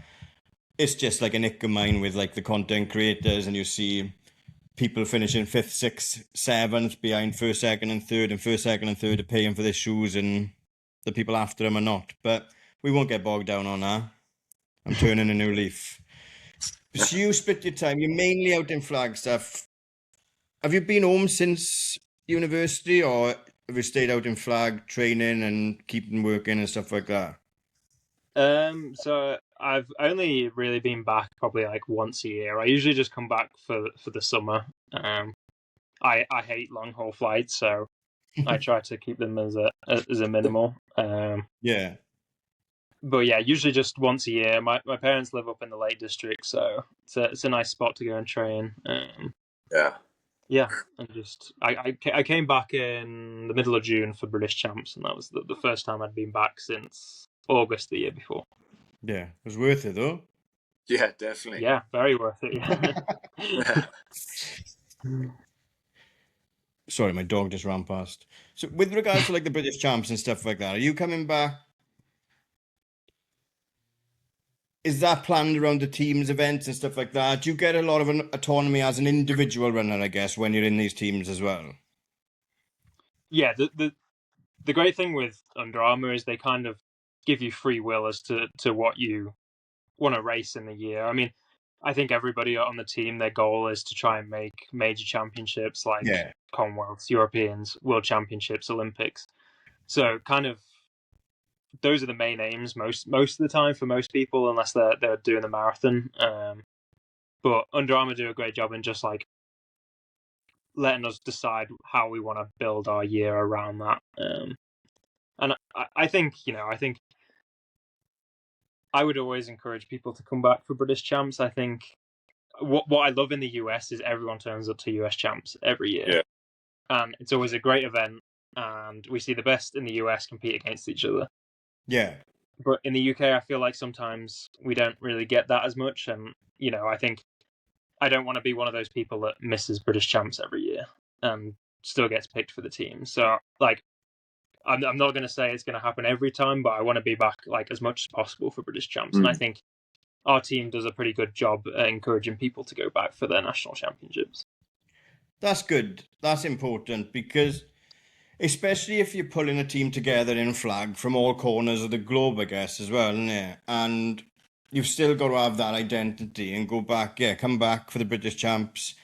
it's just like an ick of mine with like the content creators, and you see people finishing 5th, 6th, 7th behind first, second, and third, and first, second, and third are paying for their shoes, and the people after them are not. But we won't get bogged down on that. I'm turning a new leaf. So you split your time. You're mainly out in Flagstaff. Have you been home since university, or have you stayed out in flag training and keeping working and stuff like that? So I've only really been back probably like once a year. I usually just come back for the summer. I hate long haul flights, so I try to keep them as a minimal. Yeah. But yeah, usually just once a year. My parents live up in the Lake District, so it's a nice spot to go and train. Yeah, and just I came back in the middle of June for British Champs, and that was the first time I'd been back since August the year before. Yeah, it was worth it though. Yeah, definitely. Yeah, very worth it. Yeah. Sorry, my dog just ran past. So with regards to like the British Champs and stuff like that, are you coming back? Is that planned around the teams events and stuff like that? Do you get a lot of autonomy as an individual runner, I guess, when you're in these teams as well? Yeah, the great thing with Under Armour is they kind of give you free will as to what you want to race in the year. I mean, I think everybody on the team, their goal is to try and make major championships like Commonwealths, Europeans, World Championships, Olympics. So kind of those are the main aims most of the time for most people, unless they're doing the marathon. But Under Armour do a great job in just like letting us decide how we want to build our year around that. And I think I would always encourage people to come back for British Champs. I think what I love in the US is everyone turns up to US Champs every year. Yeah. And it's always a great event, and we see the best in the US compete against each other. Yeah. But in the UK, I feel like sometimes we don't really get that as much. And, I think I don't want to be one of those people that misses British Champs every year and still gets picked for the team. So, like, I'm not going to say it's going to happen every time, but I want to be back like as much as possible for British Champs. And I think our team does a pretty good job at encouraging people to go back for their national championships. That's good. That's important because especially if you're pulling a team together in flag from all corners of the globe, I guess, as well, isn't it? And you've still got to have that identity and go back, come back for the British Champs.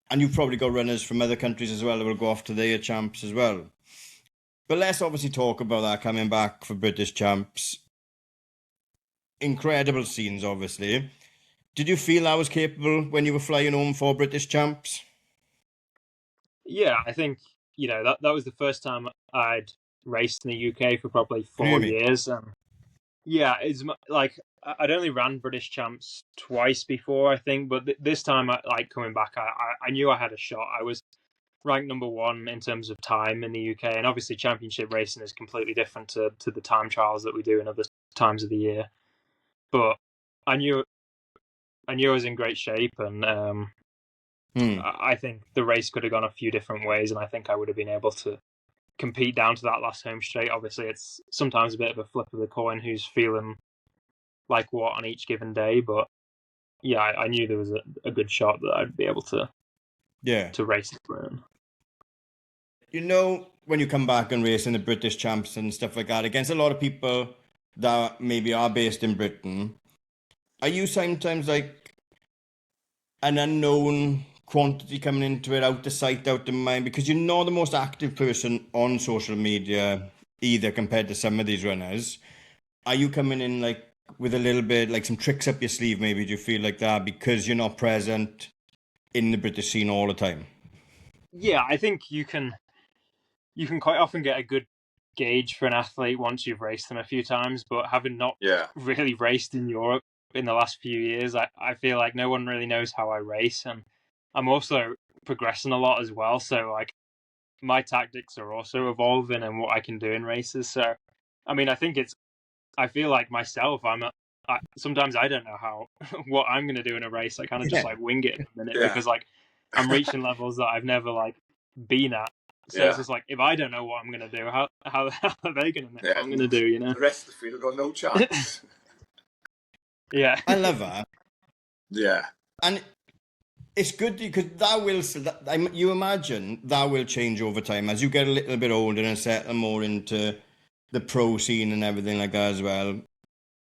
And you've probably got runners from other countries as well that will go off to their champs as well. But let's obviously talk about that coming back for British Champs. Incredible scenes, obviously. Did you feel I was capable when you were flying home for British Champs? Yeah, I think, that was the first time I'd raced in the UK for probably 4 years. Yeah, it's like I'd only ran British Champs twice before, I think, but this time, coming back, I knew I had a shot. I was ranked number 1 in terms of time in the UK, and obviously championship racing is completely different to the time trials that we do in other times of the year. But I knew I was in great shape, and I think the race could have gone a few different ways, and I think I would have been able to compete down to that last home straight. Obviously, it's sometimes a bit of a flip of the coin who's feeling like what on each given day, but yeah, I knew there was a good shot that I'd be able to race through. When you come back and race in the British Champs and stuff like that, against a lot of people that maybe are based in Britain, are you sometimes like an unknown quantity coming into it, out of sight, out of mind? Because you're not the most active person on social media either compared to some of these runners. Are you coming in like with a little bit, like some tricks up your sleeve maybe? Do you feel like that because you're not present in the British scene all the time? Yeah, I think you can quite often get a good gauge for an athlete once you've raced them a few times, but having not really raced in Europe in the last few years, I feel like no one really knows how I race, and I'm also progressing a lot as well, so like my tactics are also evolving and what I can do in races. So I mean, I feel like myself, sometimes I don't know how what I'm going to do in a race. I kind of just like wing it in a minute because like I'm reaching levels that I've never like been at. So it's just like, if I don't know what I'm going to do, how are they going to know what I'm going to do, The rest of the field got no chance. Yeah. I love that. Yeah. And it's good because you imagine that will change over time as you get a little bit older and settle more into the pro scene and everything like that as well.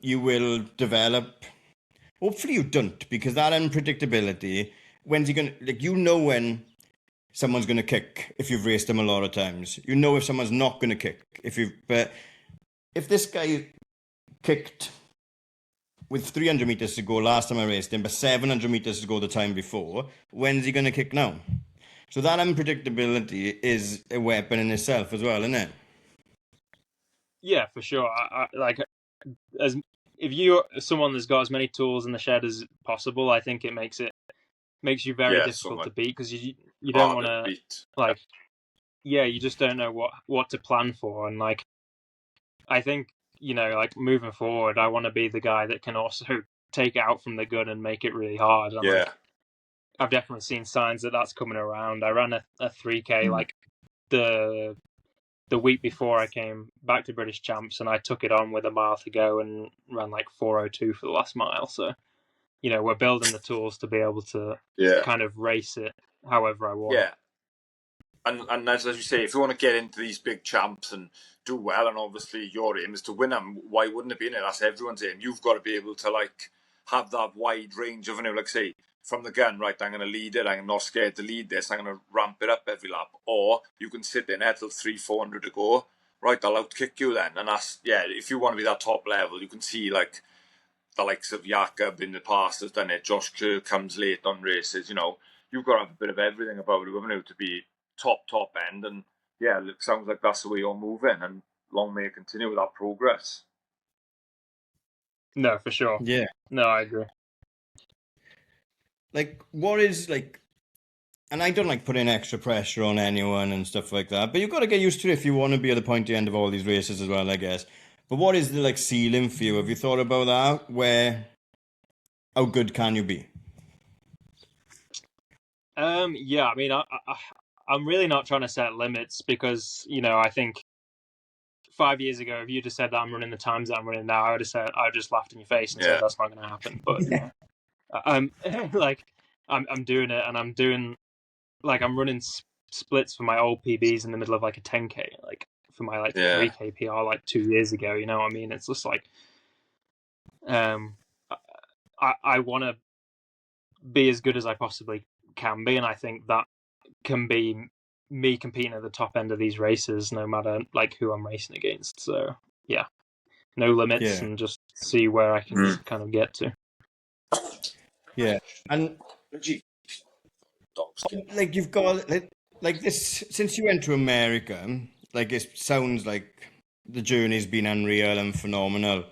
You will develop. Hopefully, you don't, because that unpredictability. When's he gonna when someone's gonna kick if you've raced them a lot of times. You know if someone's not gonna kick but if this guy kicked with 300 meters to go last time I raced him, but 700 meters to go the time before, when's he going to kick now? So that unpredictability is a weapon in itself as well, isn't it? Yeah, for sure. As if you're someone that's got as many tools in the shed as possible, I think it makes you very difficult to beat, because you don't want to like, you just don't know what to plan for. And like, I think, like moving forward, I want to be the guy that can also take it out from the gun and make it really hard. And like, I've definitely seen signs that that's coming around. I ran a 3K like the week before I came back to British Champs, and I took it on with a mile to go and ran like 4:02 for the last mile. So, we're building the tools to be able to kind of race it however I want. Yeah. And as you say, if you want to get into these big champs and do well, and obviously your aim is to win them, why wouldn't it be in it? That's everyone's aim. You've got to be able to like have that wide range of, like say, from the gun, right, I'm going to lead it, I'm not scared to lead this, I'm going to ramp it up every lap. Or you can sit in there till 300-400 to go, right, I'll outkick you then. And that's, if you want to be that top level, you can see like the likes of Jakob in the past has done it. Josh Kerr comes late on races, you've got to have a bit of everything about it, haven't you, to be top end. And it sounds like that's the way you're moving, and long may it continue with that progress. No, for sure. Yeah. No, I agree. Like, what is like, and I don't like putting extra pressure on anyone and stuff like that, but you've got to get used to it if you want to be at the pointy end of all these races as well, I guess. But what is the like ceiling for you? Have you thought about that? How good can you be? Yeah, I mean, I'm really not trying to set limits, because I think 5 years ago, if you just said that I'm running the times that I'm running now, I would have just laughed in your face and said that's not going to happen. But I'm like, I'm doing it, and I'm doing like, I'm running splits for my old PBs in the middle of like a 10K, like for my like 3K PR like 2 years ago. You know what I mean? It's just like, I want to be as good as I possibly can be, and I think that can be me competing at the top end of these races, no matter like who I'm racing against. So no limits, and just see where I can kind of get to. Yeah, and like you've got like this since you went to America. Like, it sounds like the journey's been unreal and phenomenal.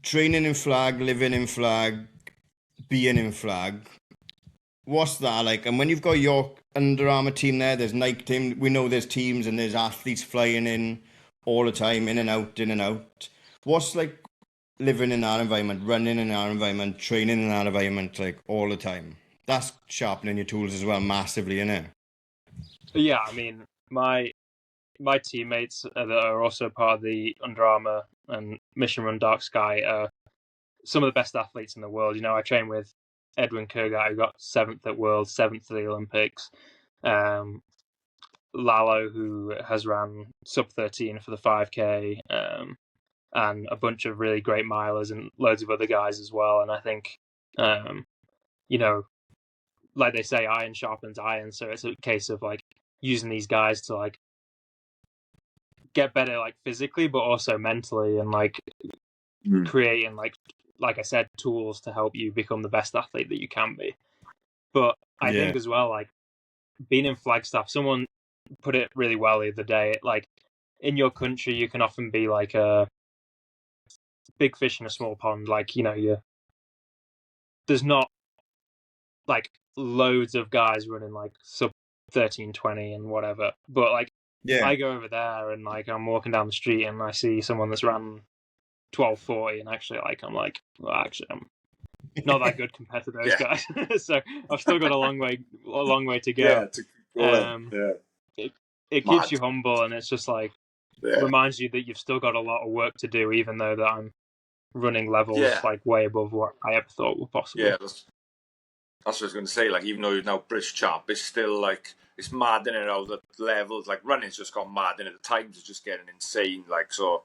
Training in flag, living in flag, being in flag. What's that like? And when you've got your Under Armour team there, there's Nike team. We know there's teams and there's athletes flying in all the time, in and out, in and out. What's like living in that environment, running in that environment, training in that environment, like all the time? That's sharpening your tools as well, massively, isn't it? Yeah, I mean, my teammates that are also part of the Under Armour and Mission Run Dark Sky are some of the best athletes in the world. I train with Edwin Kurgat, who got 7th at Worlds, 7th at the Olympics. Lalo, who has ran sub 13 for the 5K, and a bunch of really great milers, and loads of other guys as well. And I think, like they say, iron sharpens iron. So it's a case of like using these guys to like get better, like physically, but also mentally, and like creating like I said, tools to help you become the best athlete that you can be. But I think as well, like being in Flagstaff, someone put it really well the other day. Like, in your country, you can often be like a big fish in a small pond. Like, there's not like loads of guys running like sub 13:20 and whatever. But like, I go over there and like I'm walking down the street and I see someone that's ran 12:40, and actually like I'm like, well, actually I'm not that good compared to those guys. So I've still got a long way to go. It keeps you humble, and it's just like reminds you that you've still got a lot of work to do, even though that I'm running levels like way above what I ever thought were possible. Yeah, that's what I was going to say. Like, even though you're now British champ, it's still like, it's mad in it, how the levels, like running's just gone mad in it. The times are just getting insane. Like, so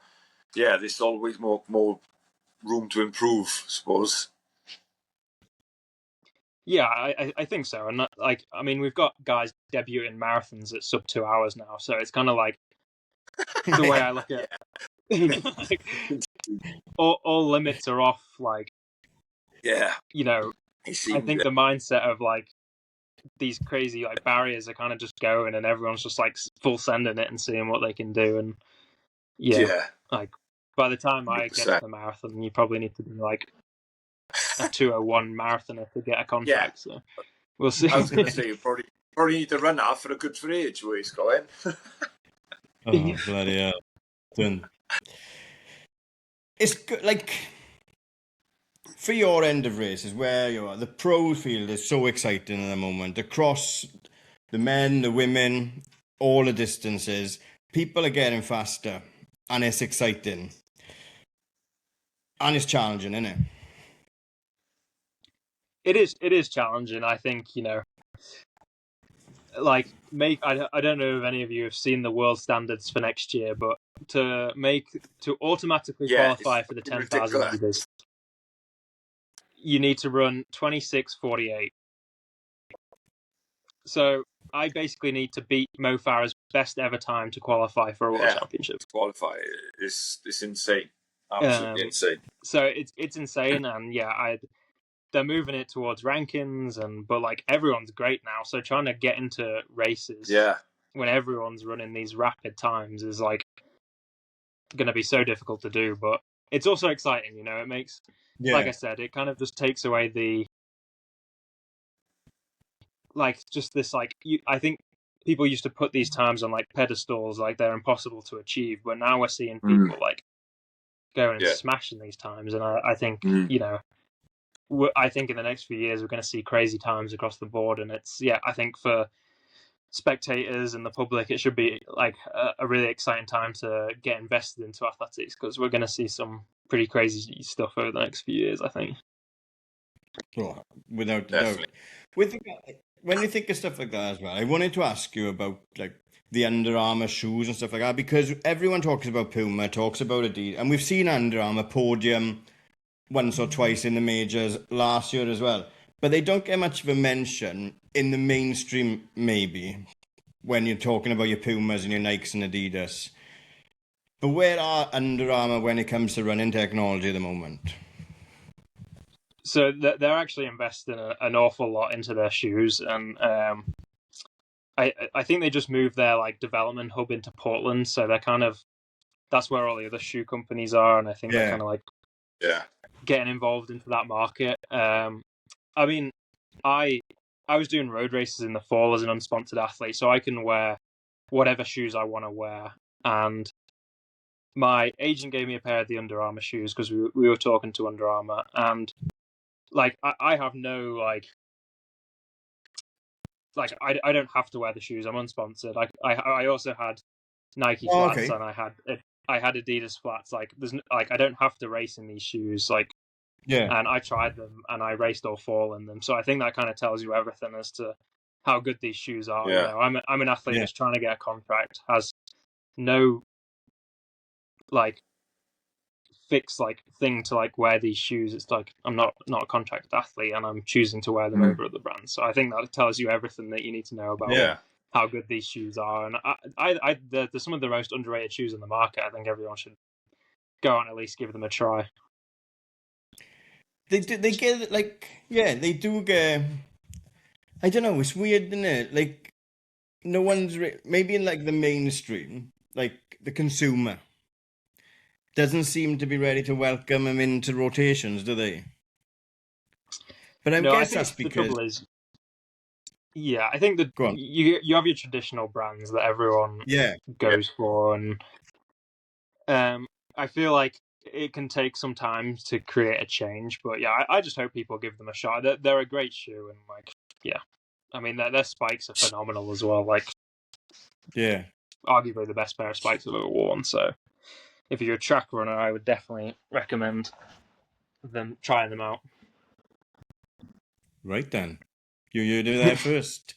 yeah, there's always more room to improve, I suppose. Yeah, I think so. And like, I mean, we've got guys debuting marathons at sub 2 hours now, so it's kind of like the way I look at it. Like, all limits are off. Like, yeah, you know, I think the mindset of like these crazy like barriers are kind of just going, and everyone's just like full sending it and seeing what they can do. And yeah. Like by the time 100%. I get to the marathon, you probably need to be like a 2:01 marathoner to get a contract. So we'll see. I was going to say, you probably need to run that for a good for age where he's going. Oh, bloody hell. Done. It's good, like, for your end of races, where you are, the pro field is so exciting at the moment. Across the men, the women, all the distances, people are getting faster, and it's exciting. And it's challenging, isn't it? It is challenging. I think, you know, like I don't know if any of you have seen the world standards for next year, but to automatically qualify for the 10,000 meters, you need to run 26:48. So I basically need to beat Mo Farah's best ever time to qualify for a world championship. Qualify is insane, absolutely insane. So it's insane, and they're moving it towards rankings, but like everyone's great now, so trying to get into races when everyone's running these rapid times is like going to be so difficult to do. But it's also exciting, you know. It makes, like I said, it kind of just takes away the like just this like I think people used to put these times on like pedestals, like they're impossible to achieve, but now we're seeing people like going and smashing these times, and I think you know. I think in the next few years we're going to see crazy times across the board, and it's I think for spectators and the public it should be like a really exciting time to get invested into athletics, because we're going to see some pretty crazy stuff over the next few years, I think. Oh, without doubt. When you think of stuff like that as well, I wanted to ask you about like the Under Armour shoes and stuff like that, because everyone talks about Puma, talks about Adidas, and we've seen Under Armour podium once or twice in the majors last year as well. But they don't get much of a mention in the mainstream, maybe, when you're talking about your Pumas and your Nikes and Adidas. But where are Under Armour when it comes to running technology at the moment? So they're actually investing an awful lot into their shoes, and I think they just moved their like development hub into Portland, so they're kind of, that's where all the other shoe companies are, and I think they're kind of like getting involved into that market. I mean, I was doing road races in the fall as an unsponsored athlete, so I can wear whatever shoes I want to wear. And my agent gave me a pair of the Under Armour shoes because we were talking to Under Armour, and like I have no I don't have to wear the shoes. I'm unsponsored. I also had Nike flats, and I had Adidas flats. Like there's like I don't have to race in these shoes. Like and I tried them and I raced all fall in them. So I think that kind of tells you everything as to how good these shoes are. You know, I'm an athlete that's trying to get a contract, has no like fixed like thing to like wear these shoes. It's like I'm not a contract athlete, and I'm choosing to wear them over other brands. So I think that tells you everything that you need to know about how good these shoes are. And they're some of the most underrated shoes in the market. I think everyone should go and at least give them a try. They get like they do get. I don't know. It's weird, isn't it? Like no one's maybe in like the mainstream, like the consumer doesn't seem to be ready to welcome them into rotations, do they? But I guess that's because the trouble is, I think that you have your traditional brands that everyone goes for, and I feel like it can take some time to create a change. But I just hope people give them a shot. They're a great shoe, and like I mean their spikes are phenomenal as well. Like arguably the best pair of spikes I've ever worn. So if you're a track runner, I would definitely recommend them trying them out. Right then. You do that first.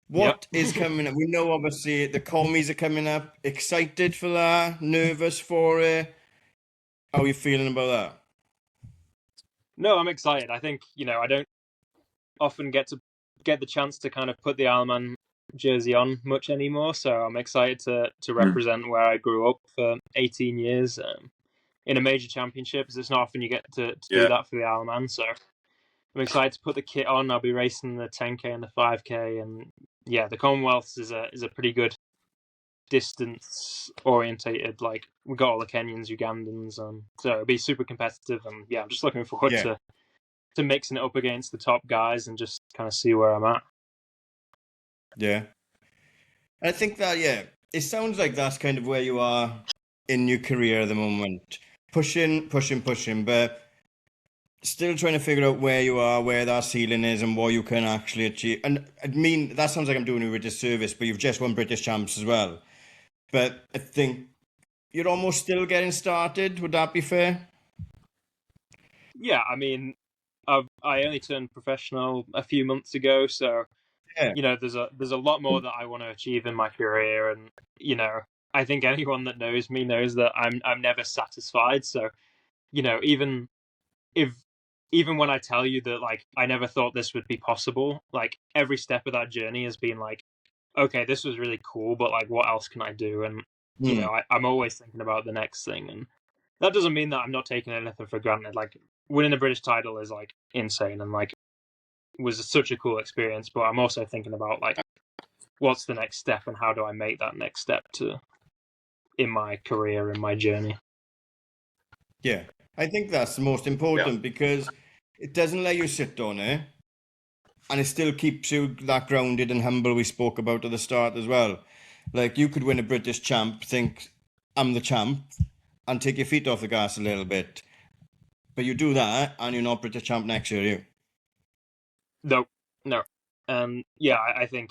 What is coming up? We know obviously the commies are coming up. Excited for that? Nervous for it? How are you feeling about that? No, I'm excited. I think, I don't often get the chance to kind of put the Ironman jersey on much anymore, so I'm excited to represent where I grew up for 18 years in a major championships. It's not often you get to do that for the Ironman, so I'm excited to put the kit on. I'll be racing the 10K and the 5K, and yeah, the Commonwealths is a pretty good distance orientated. Like, we got all the Kenyans, Ugandans, so it'll be super competitive, and yeah, I'm just looking forward to mixing it up against the top guys and just kind of see where I'm at. Yeah. I think that, it sounds like that's kind of where you are in your career at the moment. Pushing, but still trying to figure out where you are, where that ceiling is, and what you can actually achieve. And I mean, that sounds like I'm doing you a disservice, but you've just won British Champs as well. But I think you're almost still getting started. Would that be fair? Yeah, I mean, I only turned professional a few months ago, so there's a lot more that I want to achieve in my career, and I think anyone that knows me knows that I'm never satisfied. So, even when I tell you that, like, I never thought this would be possible, like, every step of that journey has been like, okay, this was really cool, but like, what else can I do? And I'm always thinking about the next thing, and that doesn't mean that I'm not taking anything for granted. Like, winning a British title is like insane, and like was such a cool experience. But I'm also thinking about like, what's the next step, and how do I make that next step in my career, in my journey? Yeah, I think that's the most important because it doesn't let you sit on it, and it still keeps you that grounded and humble we spoke about at the start as well. Like, you could win a British champ, think, I'm the champ, and take your feet off the gas a little bit. But you do that, and you're not British champ next year, are you? No. Yeah, I think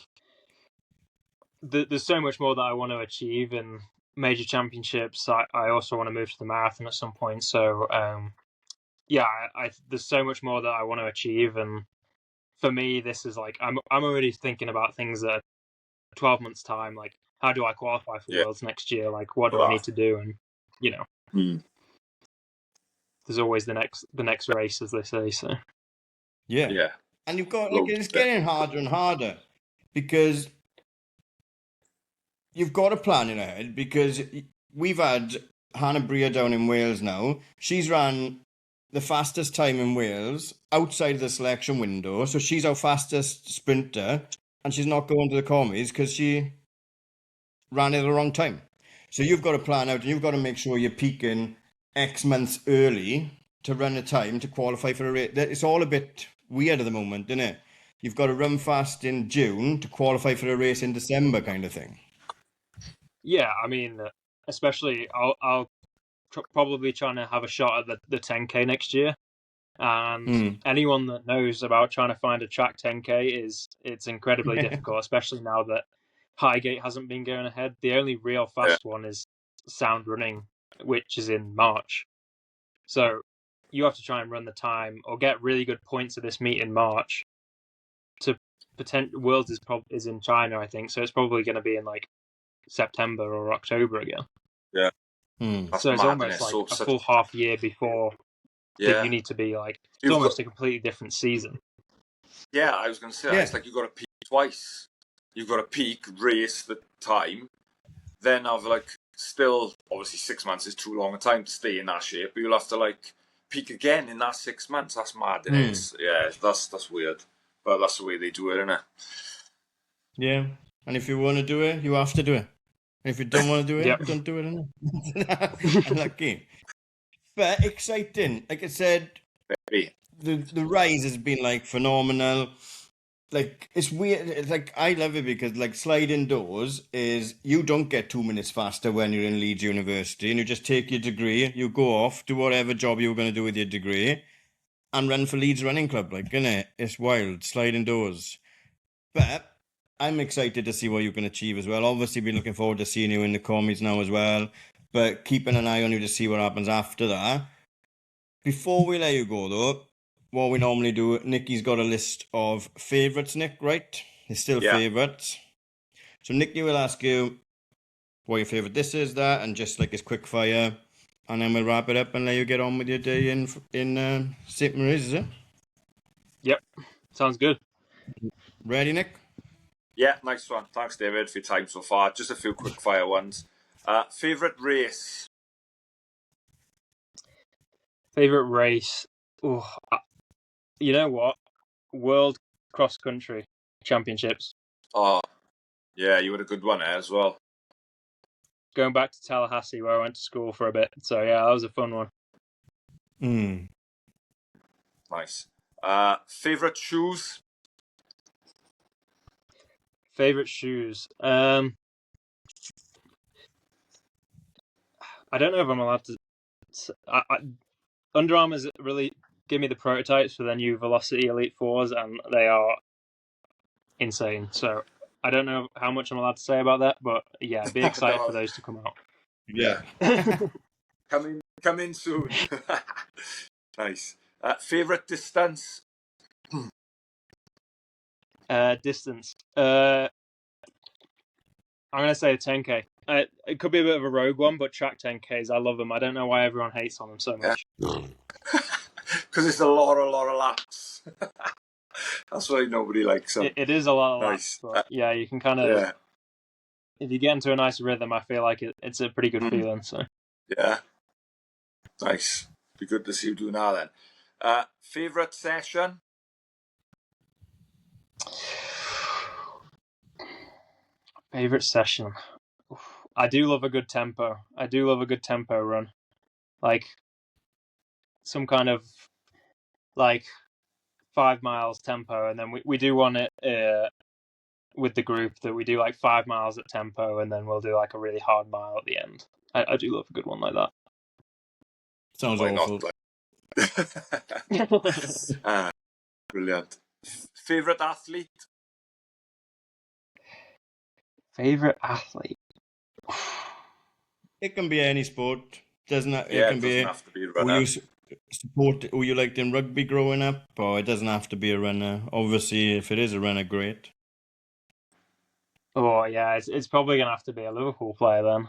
there's so much more that I want to achieve in major championships. I also want to move to the marathon at some point. So, there's so much more that I want to achieve, and for me, this is like I'm already thinking about things that 12 months time. Like, how do I qualify for Worlds next year? Like, what do I need to do? And there's always the next race, as they say. So yeah, and you've got like it's getting harder and harder because you've got a plan in ahead. Because we've had Hannah Brea down in Wales now. She's ran the fastest time in Wales outside of the selection window. So she's our fastest sprinter, and she's not going to the commies because she ran at the wrong time. So you've got to plan out, and you've got to make sure you're peaking X months early to run a time to qualify for a race. It's all a bit weird at the moment, isn't it? You've got to run fast in June to qualify for a race in December, kind of thing. Yeah, I mean, especially I'll probably trying to have a shot at the 10K next year. And anyone that knows about trying to find a track 10K it's incredibly difficult, especially now that Highgate hasn't been going ahead. The only real fast one is Sound Running, which is in March. So you have to try and run the time or get really good points at this meet in March. To Worlds is in China, I think. So it's probably going to be in like September or October again. Yeah. So it's almost like a full half year before that you need to be like, it's almost a completely different season. Yeah, I was going to say, it's like you've got to peak twice. You've got to peak, race the time, then have like, still, obviously 6 months is too long a time to stay in that shape, but you'll have to like peak again in that 6 months. That's mad. Yeah, that's weird. But that's the way they do it, isn't it? Yeah. And if you want to do it, you have to do it. And if you don't want to do it, don't do it. Unlucky. But exciting. Like I said, the rise has been like phenomenal. Like, it's weird. It's like, I love it because like sliding doors is you don't get 2 minutes faster when you're in Leeds University, and you just take your degree, you go off, do whatever job you were going to do with your degree, and run for Leeds Running Club. Like, innit? It's wild. Sliding doors. But I'm excited to see what you can achieve as well. Obviously, been looking forward to seeing you in the commies now as well. But keeping an eye on you to see what happens after that. Before we let you go, though, what we normally do, Nicky's got a list of favourites, Nick, right? They're still Yeah. favourites. So Nicky will ask you what your favourite this is, that, and just like his quick fire. And then we'll wrap it up and let you get on with your day in St. Mary's, is it? Yep, sounds good. Ready, Nick? Yeah, nice one. Thanks, David, for your time so far. Just a few quick fire ones. Favourite race? Favorite race? Oh, you know what? World Cross Country Championships. Oh, yeah, you had a good one there as well. Going back to Tallahassee where I went to school for a bit. So yeah, that was a fun one. Nice. Favourite shoes? Favorite shoes? I don't know if I'm allowed to. Under Armour's really give me the prototypes for their new Velocity Elite 4s, and they are insane. So I don't know how much I'm allowed to say about that, but yeah, be excited for those to come out. Yeah. Come in soon. Nice. Favourite distance? Distance. I'm gonna say 10K. It could be a bit of a rogue one, but track 10Ks, I love them. I don't know why everyone hates on them so much. Because it's a lot of laps. That's why nobody likes them. It is a lot of Nice. laps, but yeah, you can kind of. Yeah. If you get into a nice rhythm, I feel like it's a pretty good feeling. So. Yeah. Nice. Be good to see you do now then. Favourite session? Favorite session. I do love a good tempo. I do love a good tempo run. Like some kind of like 5 miles tempo, and then we do one with the group that we do like 5 miles at tempo, and then we'll do like a really hard mile at the end. I do love a good one like that. Sounds Why awful. Not? Brilliant. Favourite athlete? Favorite athlete? It can be any sport. Doesn't it? Yeah, It doesn't have to be a runner. Who you liked in rugby growing up, or it doesn't have to be a runner. Obviously, if it is a runner, great. Oh yeah, it's probably gonna have to be a Liverpool player then.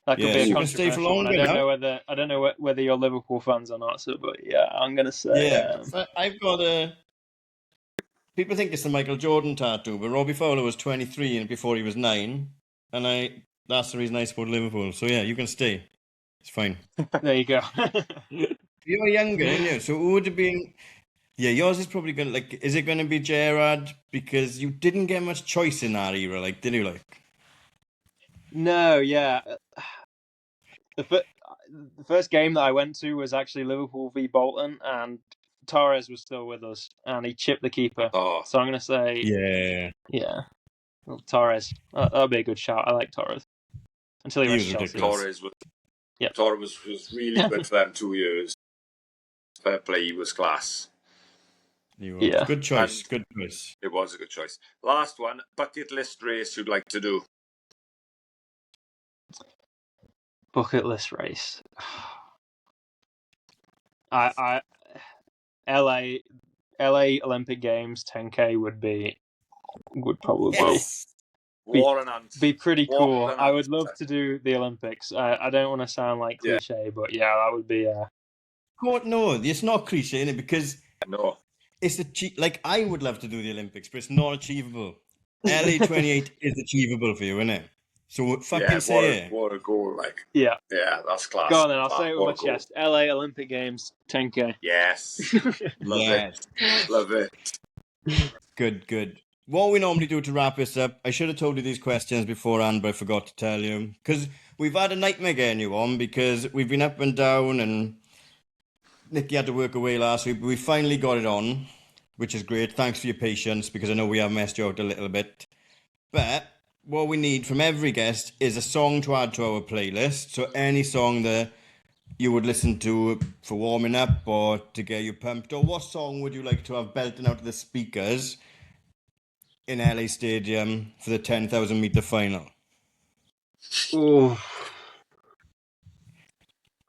That could be a you can stay for controversial one. longer. I don't know whether you're Liverpool fans or not. So, but yeah, I'm gonna say. Yeah, I've got a. People think it's the Michael Jordan tattoo, but Robbie Fowler was 23 and before he was 9, and that's the reason I support Liverpool. So yeah, you can stay. It's fine. There you go. You're younger, aren't you? So who would have been? Yeah, yours is probably going to, is it going to be Gerrard? Because you didn't get much choice in that era, did you, No, yeah. The first game that I went to was actually Liverpool v Bolton, and Torres was still with us, and he chipped the keeper. Oh. So I'm going to say... Yeah. Well, Torres. That'll be a good shout. I like Torres. Until he went to Chelsea. Torres was really good for them 2 years. Fair play, he was class. Yeah. Good choice. Good choice. It was a good choice. Last one, bucket list race you'd like to do. Bucket list race. LA Olympic Games 10K would probably be pretty cool. I would love to do the Olympics. I don't want to sound like cliche, but yeah, that would be. No, it's not cliche, innit? Because no, it's I would love to do the Olympics, but it's not achievable. LA28 is achievable for you, isn't it? So fucking say it. What a goal, Yeah, that's class. Go on then, I'll say it with my chest. LA Olympic Games 10K. Yes. Love it. Good. What we normally do to wrap this up, I should have told you these questions beforehand, but I forgot to tell you. Because we've had a nightmare getting you on, because we've been up and down, and Nicky had to work away last week, but we finally got it on, which is great. Thanks for your patience, because I know we have messed you out a little bit. But what we need from every guest is a song to add to our playlist. So any song that you would listen to for warming up or to get you pumped, or what song would you like to have belting out of the speakers in LA Stadium for the 10,000 meter final? Ooh.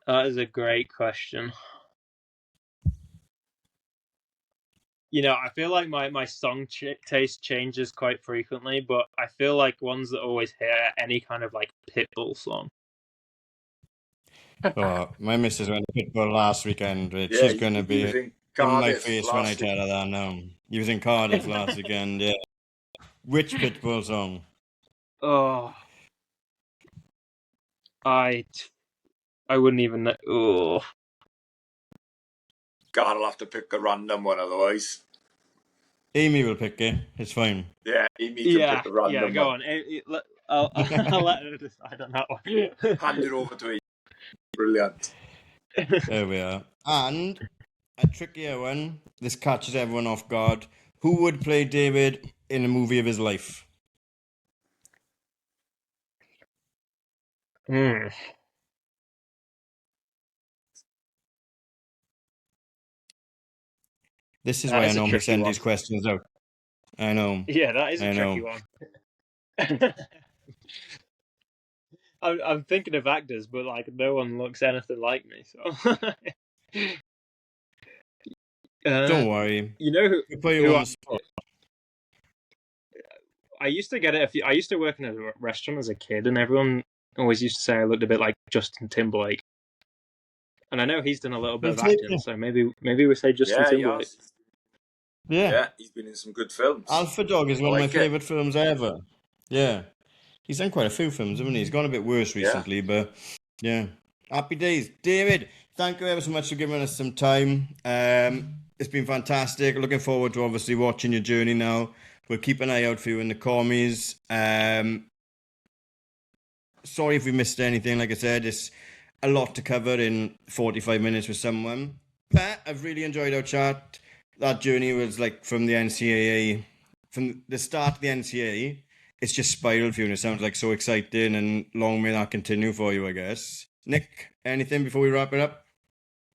That is a great question. You know, I feel like my song taste changes quite frequently, but I feel like ones that always hit are any kind of like Pitbull song. Oh, my missus went to Pitbull last weekend, but Yeah, she's going to he was be in in my Cardiff face when I last week. tell her that now. He was in Cardiff last weekend, yeah. Which Pitbull song? Oh, I wouldn't even know. Oh, God, I'll have to pick a random one otherwise. Amy will pick it. It's fine. Yeah, Amy can yeah, pick a random Go one. on. I'll let her decide on that one. Hand it over to Amy. Brilliant. There we are. And a trickier one. This catches everyone off guard. Who would play David in a movie of his life? Hmm. This is That why I is a normally tricky send one. these questions out. I know. Yeah, that is a I tricky know. one. I'm thinking of actors, but like no one looks anything like me. So, Don't worry. you know We'll put you who on the spot. I used to get it. I used to work in a restaurant as a kid, and everyone always used to say I looked a bit like Justin Timberlake. And I know he's done a little bit We'll of take acting, it. so maybe we say Justin Yeah, he Timberlake. has. Yeah. Yeah, he's been in some good films. Alpha Dog is I one of my like it. favourite films ever. Yeah. He's done quite a few films, haven't he? He's gone a bit worse recently, but yeah. Happy days. David, thank you ever so much for giving us some time. It's been fantastic. Looking forward to obviously watching your journey now. We'll keep an eye out for you in the commies. Sorry if we missed anything. Like I said, it's a lot to cover in 45 minutes with someone. But I've really enjoyed our chat. That journey was like from the NCAA, from the start of the NCAA, it's just spiraled for you and it sounds like so exciting, and long may that continue for you, I guess. Nick, anything before we wrap it up?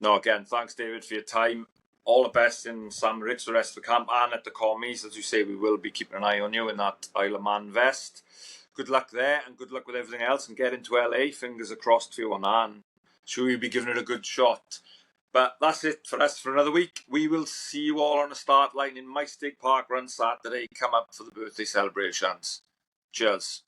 No, again, thanks, David, for your time. All the best in Sandwich, the rest of the camp, and at the commies. As you say, we will be keeping an eye on you in that Isle of Man vest. Good luck there, and good luck with everything else, and get into LA. Fingers are crossed for you on that, and sure you'll be giving it a good shot. But that's it for us for another week. We will see you all on the start line in My Stake Park Run Saturday. Come up for the birthday celebrations. Cheers.